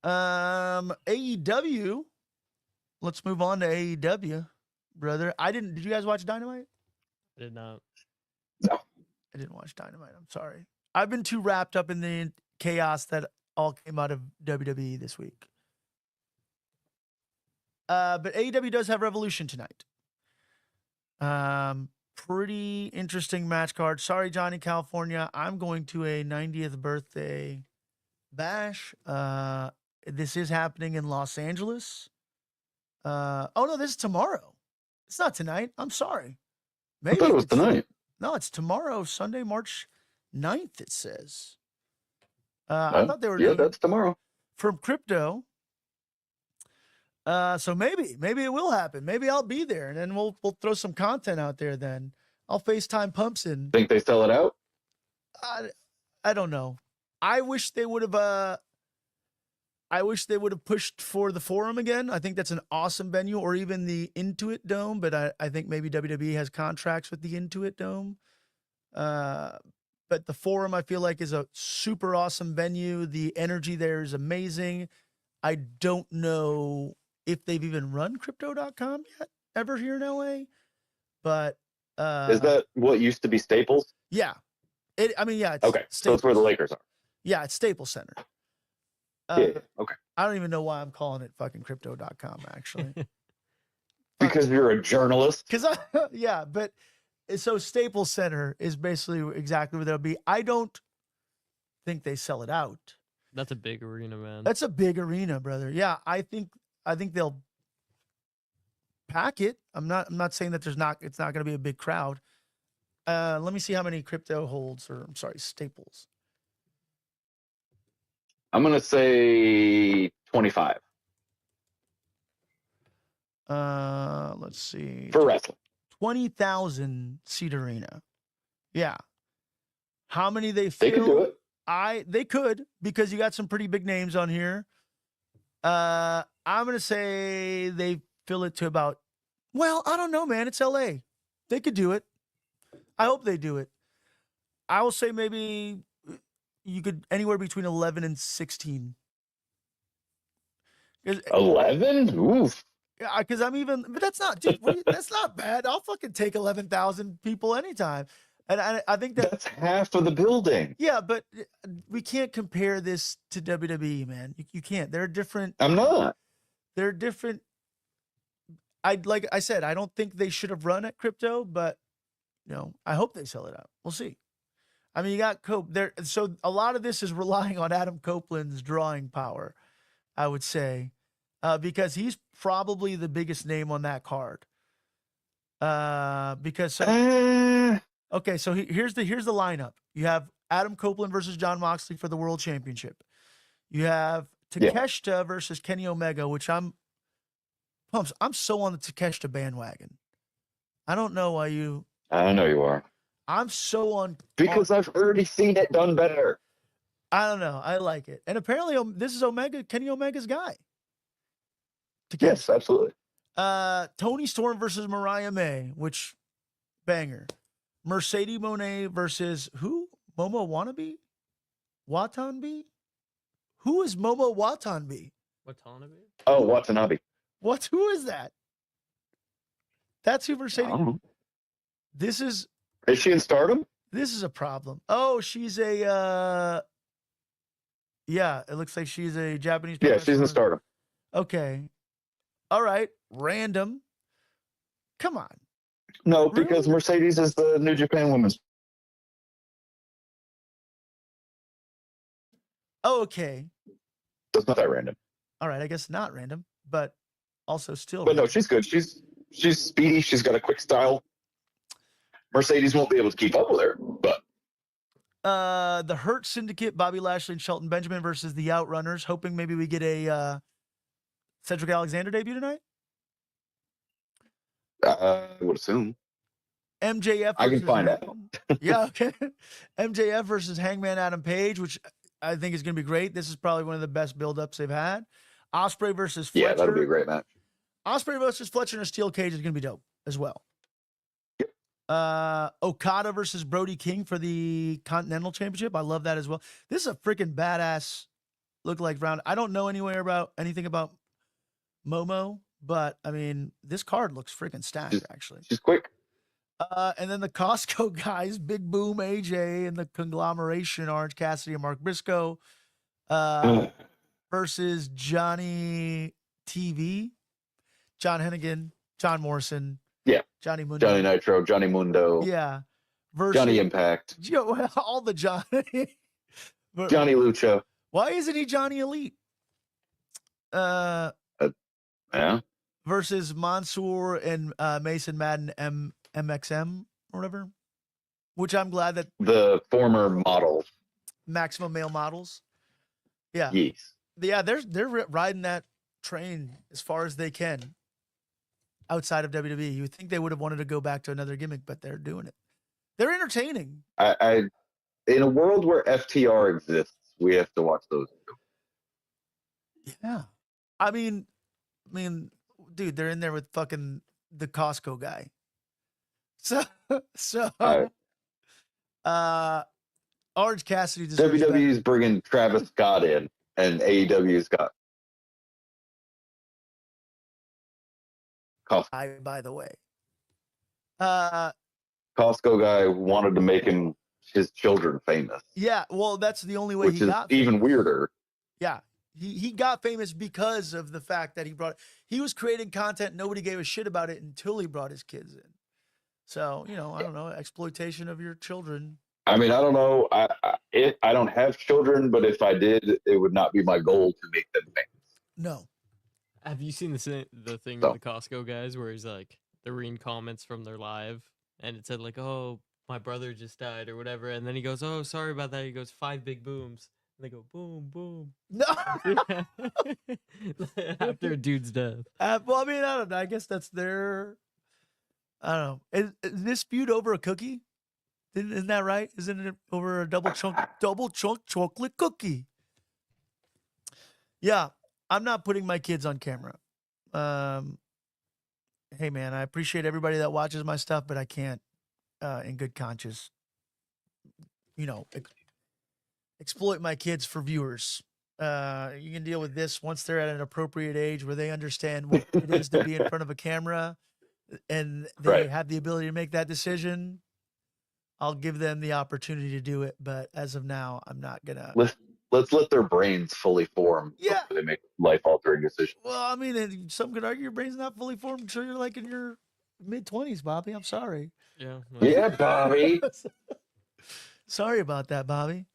AEW. Let's move on to AEW, brother. Did you guys watch Dynamite? I did not. no. I didn't watch Dynamite. I'm sorry. I've been too wrapped up in the chaos that all came out of WWE this week. But AEW does have Revolution tonight. Pretty interesting match card. Sorry, Johnny California. I'm going to a 90th birthday bash. This is happening in Los Angeles. Oh no, this is tomorrow. It's not tonight. I'm sorry. I thought it was tonight. No, it's tomorrow, Sunday, March 9th, it says. I thought they were doing that's tomorrow. from crypto. So maybe it will happen. Maybe I'll be there, and then we'll throw some content out there. Then I'll FaceTime Pumpson. Think they sell it out? I don't know. I wish they would have. I wish they would have pushed for the Forum again. I think that's an awesome venue, or even the Intuit Dome. But I think maybe WWE has contracts with the Intuit Dome. But the Forum, I feel like, is a super awesome venue. The energy there is amazing. I don't know if they've even run crypto.com yet ever here in LA. But Is that what used to be Staples? yeah. It's Okay, so it's where the Lakers are. Yeah, it's Staples Center. Yeah, okay. I don't even know why I'm calling it fucking crypto.com actually. Because you're a journalist. But so Staples Center is basically exactly where they'll be. I don't think they sell it out. That's a big arena, man. That's a big arena, brother. Yeah, I think they'll pack it. I'm not saying that it's not going to be a big crowd. Let me see how many crypto holds, or I'm sorry, Staples. I'm going to say 25 Let's see. for wrestling. 20,000 seat arena. Yeah. How many they fill? They could do it. They could, because you got some pretty big names on here. I'm going to say they fill it to about, well, I don't know, man. It's LA. They could do it. I hope they do it. I will say maybe you could anywhere between 11 and 16. 11? Oof. Yeah, because but that's not, dude, that's not bad. I'll fucking take 11,000 people anytime. And I think That's half of the building. yeah, but we can't compare this to WWE, man. You can't. They're different. I'm not. They're different. Like I said, I don't think they should have run at crypto, but I hope they sell it out. We'll see. I mean, you got Cope there. So a lot of this is relying on Adam Copeland's drawing power, I would say, because he's probably the biggest name on that card. Okay, so here's the lineup. You have Adam Copeland versus John Moxley for the World Championship. You have Takeshita versus Kenny Omega, which I'm so on the Takeshita bandwagon. I don't know why you. I know you are. I'm so on. Because I've already seen it done better. I don't know. I like it. And apparently this is Kenny Omega's guy. Yes, absolutely. Tony Storm versus Mariah May, which banger. Mercedes Moné versus who? Momo Watanabe? Watanabe? Who is Momo Watanabe? Watanabe? Oh, Watanabe. Who is that? That's who Mercedes. Oh. Is Is she in Stardom? This is a problem. Oh, she's a yeah, it looks like she's a Japanese Yeah, she's in Stardom. Okay. All right. Random. Come on. No, because Really? Mercedes is the New Japan Women's. Oh, okay. It's not that random. All right. I guess not random, but also still. But no, she's good. She's speedy. She's got a quick style. Mercedes won't be able to keep up with her, but The Hurt Syndicate, Bobby Lashley and Shelton Benjamin versus the Outrunners. Hoping maybe we get a Cedric Alexander debut tonight? I would assume. MJF. I can find out. Yeah, okay. MJF versus Hangman Adam Page, which I think is going to be great. This is probably one of the best build-ups they've had. Ospreay versus Fletcher. Yeah, that'll be a great match. Ospreay versus Fletcher in a steel cage is going to be dope as well. Okada versus Brody King for the Continental Championship. I love that as well. This is a freaking badass look-like round. I don't know anything about Momo, but I mean, this card looks freaking stacked, actually. She's quick. And then the Costco guys, Big Boom AJ and the conglomeration, Orange Cassidy and Mark Briscoe versus Johnny TV, John Hennigan, John Morrison. Yeah. Johnny Mundo. Johnny Nitro, Johnny Mundo. Yeah. Versus, Johnny Impact. All the Johnny. Johnny Lucha. Why isn't he Johnny Elite? Yeah. Versus Mansoor and Mason Madden MXM or whatever. Which I'm glad that the former models. Maximum Male Models. Yeah. Yes. Yeah, they're riding that train as far as they can outside of WWE. You would think they would have wanted to go back to another gimmick, but they're doing it. They're entertaining. I in a world where FTR exists, we have to watch those two. Yeah. I mean, dude, they're in there with fucking the Costco guy. So Orange Cassidy deserves WWE's bringing Travis Scott in, and AEW's got Costco. By the way. Costco guy wanted to make his children famous. Yeah, well, that's the only way which he got is even famous. weirder. Yeah. He got famous because of the fact that he was creating content. Nobody gave a shit about it until he brought his kids in. So, I don't know, exploitation of your children. I mean, I don't know. I don't have children, but if I did, it would not be my goal to make them famous. No. Have you seen the thing with the Costco guys where he's like, they're reading comments from their live and it said like, oh, my brother just died or whatever. And then he goes, oh, sorry about that. He goes, 5 big booms. And they go, boom, boom. No. After a dude's death. Well, I mean, I don't know. I guess that's their, I don't know. Is this feud over a cookie? Isn't that right? Isn't it over a double chunk chocolate cookie? Yeah. I'm not putting my kids on camera. Hey man, I appreciate everybody that watches my stuff, but I can't, in good conscience, exploit my kids for viewers. You can deal with this once they're at an appropriate age where they understand what it is to be in front of a camera and they have the ability to make that decision. I'll give them the opportunity to do it, but as of now, I'm not gonna. Let's let their brains fully form Yeah. before they make life-altering decisions. Well, I mean, some could argue your brain's not fully formed until you're like in your mid-20s, Bobby. I'm sorry. Yeah. Yeah, Bobby. Sorry about that, Bobby.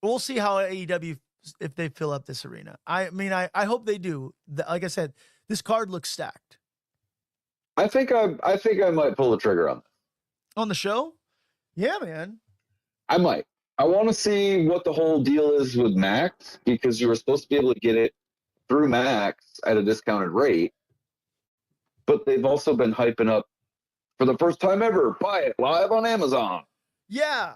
We'll see how AEW, if they fill up this arena. I mean, I hope they do. Like I said, this card looks stacked. I think I might pull the trigger on this. On the show? Yeah, man. I might. I want to see what the whole deal is with Max, because you were supposed to be able to get it through Max at a discounted rate. But they've also been hyping up, for the first time ever, buy it live on Amazon. Yeah.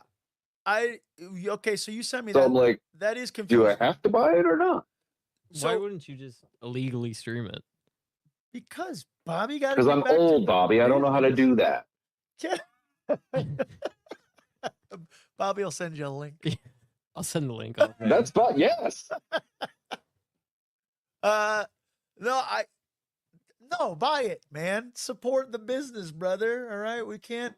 Okay, so you sent me So that. I'm like, that is confusing. do I have to buy it or not? Why wouldn't you just illegally stream it? Because Bobby got. Because I'm old, Bobby. I don't know how to do that. Bobby will send you a link. I'll send the link. That's fine. Yes. No, buy it, man. Support the business, brother. All right, we can't.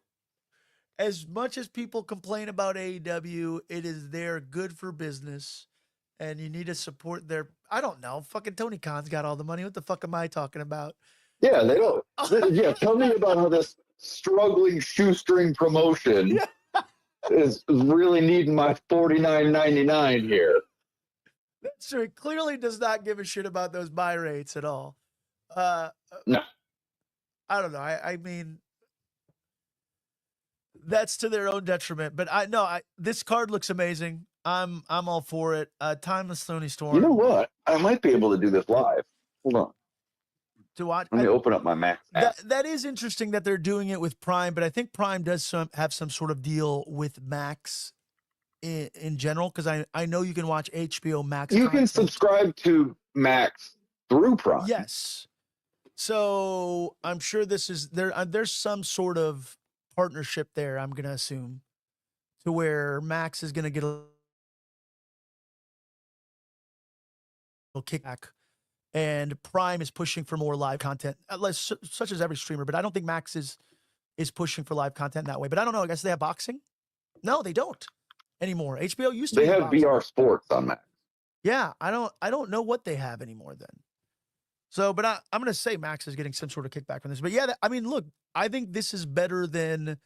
As much as people complain about AEW, it is there good for business, and you need to support their. I don't know. Fucking Tony Khan's got all the money. What the fuck am I talking about? Yeah, they don't. Yeah, tell me about how this struggling shoestring promotion is really needing my $49.99 here. That's true. It clearly does not give a shit about those buy rates at all. No. I don't know. I mean, that's to their own detriment. But this card looks amazing. I'm all for it. Timeless Stony Storm. You know what? I might be able to do this live. Hold on. To watch. Let me open up my Max app. That is interesting that they're doing it with Prime, but I think Prime does have some sort of deal with Max in general, because I know you can watch HBO Max. You can subscribe to Max through Prime. Yes. So I'm sure this is there's some sort of partnership there, I'm gonna assume, to where Max is gonna get a little kickback, and Prime is pushing for more live content, such as every streamer. But I don't think Max is pushing for live content that way. But I don't know. I guess they have boxing. No, they don't anymore. HBO used to. They have boxing. VR Sports on Max. Yeah, I don't know what they have anymore then. So, but I'm going to say Max is getting some sort of kickback from this. But yeah, I mean, look, I think this is better than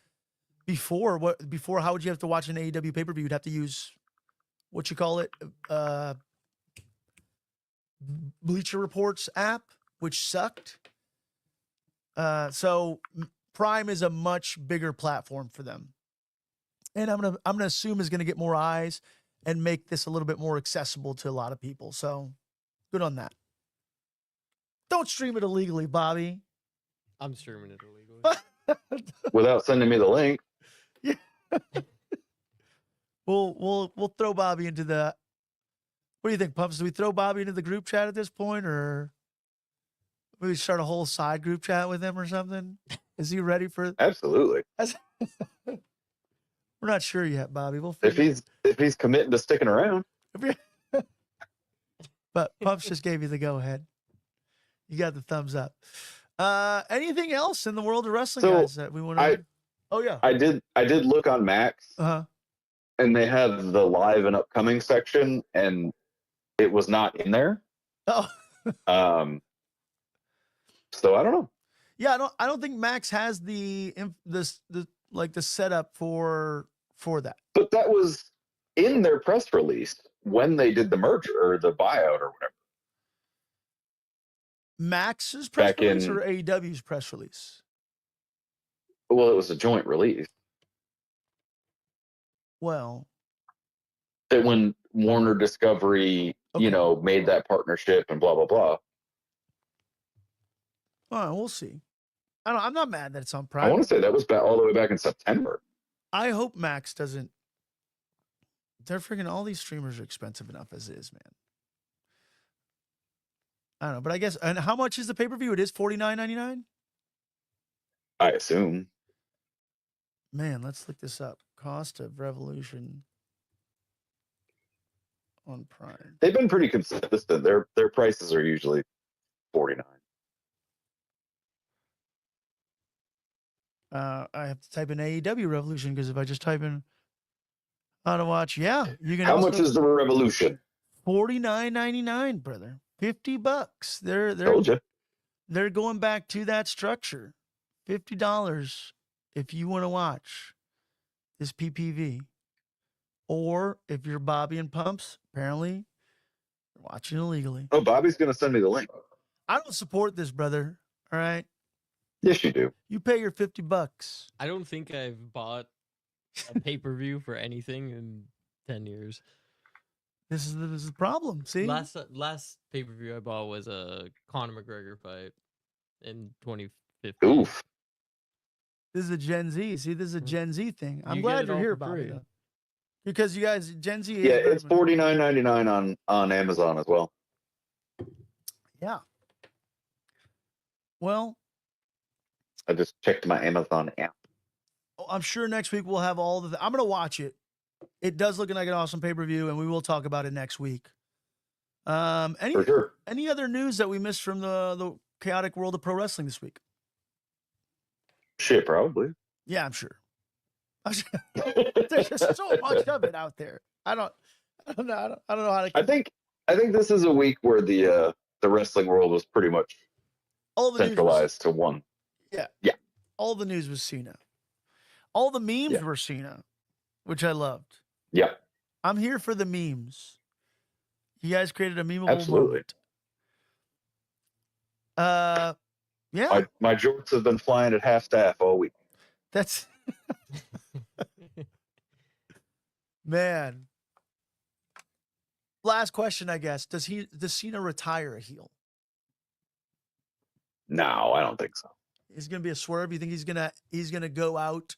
before. Before, how would you have to watch an AEW pay-per-view? You'd have to use, what you call it, Bleacher Reports app, which sucked. So Prime is a much bigger platform for them. And I'm gonna assume is gonna get more eyes and make this a little bit more accessible to a lot of people. So good on that. Don't stream it illegally, Bobby. I'm streaming it illegally. Without sending me the link. Yeah. We'll throw Bobby into the. What do you think, Pumps? Do we throw Bobby into the group chat at this point, or we start a whole side group chat with him or something? Is he ready for? Absolutely. We're not sure yet, Bobby. We'll If figure. he's committing to sticking around. But Pumps just gave you the go ahead. You got the thumbs up. Anything else in the world of wrestling, guys, that we want to? Oh yeah, I did look on Max, and they have the live and upcoming section, and it was not in there. Oh. So I don't know. Yeah, I don't think Max has the setup for that. But that was in their press release when they did the merger or the buyout or whatever. Max's press Back release in- or AEW's press release? Well, it was a joint release. Well, That when Warner Discovery, Okay. made that partnership and blah blah blah. all right, we'll see. I'm not mad that it's on Prime. I want to say that was all the way back in September. I hope Max doesn't. They're freaking, all these streamers are expensive enough as is, man. I don't know, but I guess. And how much is the pay-per-view? It is $49.99. I assume. Man, let's look this up. Cost of Revolution on Prime. They've been pretty consistent. Their prices are usually $49. I have to type in AEW Revolution, because if I just type in how to watch, you can. How also, much is the Revolution? $49.99, brother. $50. Told you. They're going back to that structure. $50 if you want to watch this PPV, or if you're Bobby and Pumps, apparently you're watching illegally. Oh, Bobby's going to send me the link. I don't support this, brother. All right, Yes, you do. you pay your $50. I don't think I've bought a pay-per-view for anything in 10 years. This is the problem. See, Last pay-per-view I bought was a Conor McGregor fight in 2015. Oof. this is a Gen Z. See, this is a Gen Z thing. I'm You glad get it you're all here, for Bobby, free. though. Because you guys, Gen Z. Is Yeah, very it's much- $49.99 on Amazon as well. Yeah. Well, I just checked my Amazon app. I'm sure next week we'll have all the. I'm gonna watch it. It does look like an awesome pay-per-view, and we will talk about it next week. Any For sure. any other news that we missed from the chaotic world of pro wrestling this week? Shit, probably. Yeah, I'm sure. There's just so much of it out there. I don't know. I don't know how to. I think this is a week where the wrestling world was pretty much all the news was, centralized to one. all the news was Cena. All the memes Yeah. were Cena, which I loved. Yeah, I'm here for the memes. You guys created a memeable Absolutely. moment. Yeah, my jorts have been flying at half staff all week. that's man. last question, I guess. Does Cena retire a heel? No, I don't think so. Is going to be a swerve? You think he's gonna go out,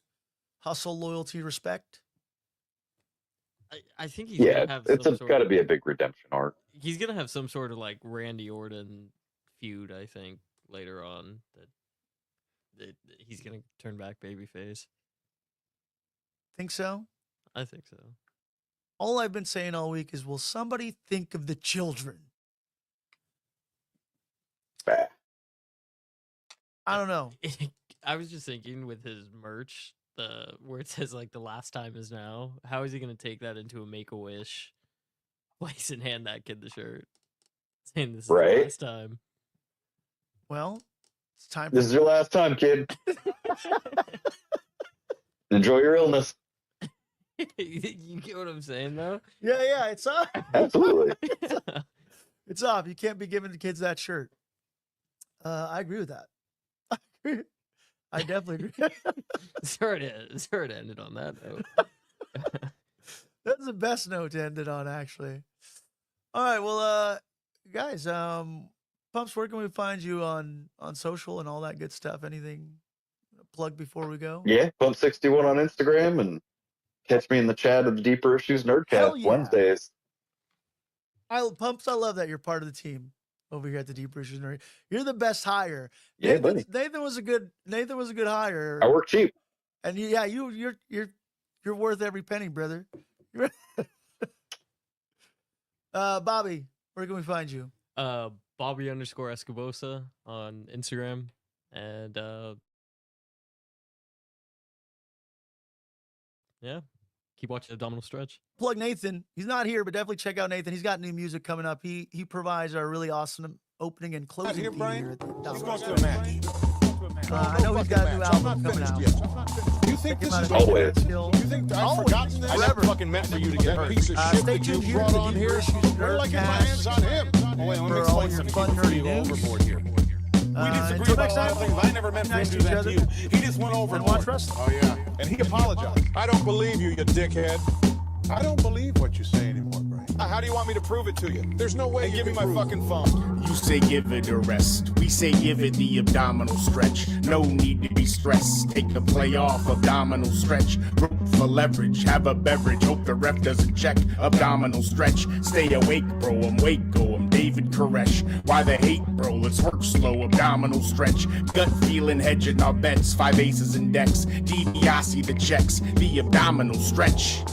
hustle, loyalty, respect? I think he's Yeah, gonna have it's some got to be a big redemption arc. He's gonna have some sort of like Randy Orton feud, I think, later on that he's gonna turn back babyface. Think so? I think so. All I've been saying all week is, will somebody think of the children? Bah. I don't know. I was just thinking with his merch, where it says like the last time is now. How is he gonna take that into a Make-A-Wish place and hand that kid the shirt, saying this is the last time? Well, it's time. This is your last time, kid. Enjoy your illness. You get what I'm saying, though? Yeah, it's up. Absolutely. It's up. You can't be giving the kids that shirt. I agree with that. I definitely agree. Sorry to end it on that note. That's the best note to end it on, actually. All right, well, guys, Pumps, where can we find you on social and all that good stuff? Anything plug before we go? Yeah, Pump61 on Instagram, and catch me in the chat of the Deeper Issues Nerdcast Wednesdays. Pumps, I love that you're part of the team over here at the Deeper Issues Nerd. You're the best hire. Yeah, buddy. Nathan was a good hire. I work cheap. And you're worth every penny, brother. Bobby, where can we find you? Bobby_Escobosa on Instagram, and yeah, keep watching Abdominal Stretch. Plug Nathan. He's not here, but definitely check out Nathan. He's got new music coming up. He provides our really awesome opening and closing Here, theme Brian. here at the Let's Abdominal go to a match. I know he's got a new album coming out. You think this is Always. You think I've forgotten this? I never fucking meant for you to get That hurt. piece of shit Stay that you tuned here brought to the on Deeper here. Issues Where did I get my hands Nerdcast on him? Oh, wait, let me for all explain your something fun, before nerdy you go news. overboard here. We disagree until about next a lot time, of things. I never meant for him nice to to do each that other. to you. He just went over And watch wrestling. Oh, yeah. And he apologized. I don't believe you, you dickhead. I don't believe what you say anymore, Brian. How do you want me to prove it to you? There's no way And you give me can my prove it. fucking phone. You say give it a rest. We say give it the abdominal stretch. No need to be stressed. Take the play off. Abdominal stretch. Rope for leverage. Have a beverage. Hope the ref doesn't check. Abdominal stretch. Stay awake, bro. I'm Waco. I'm David Koresh. Why the hate, bro? Let's work slow. Abdominal stretch. Gut feeling, hedging our bets. 5 aces and decks. DiBiase the checks. The abdominal stretch.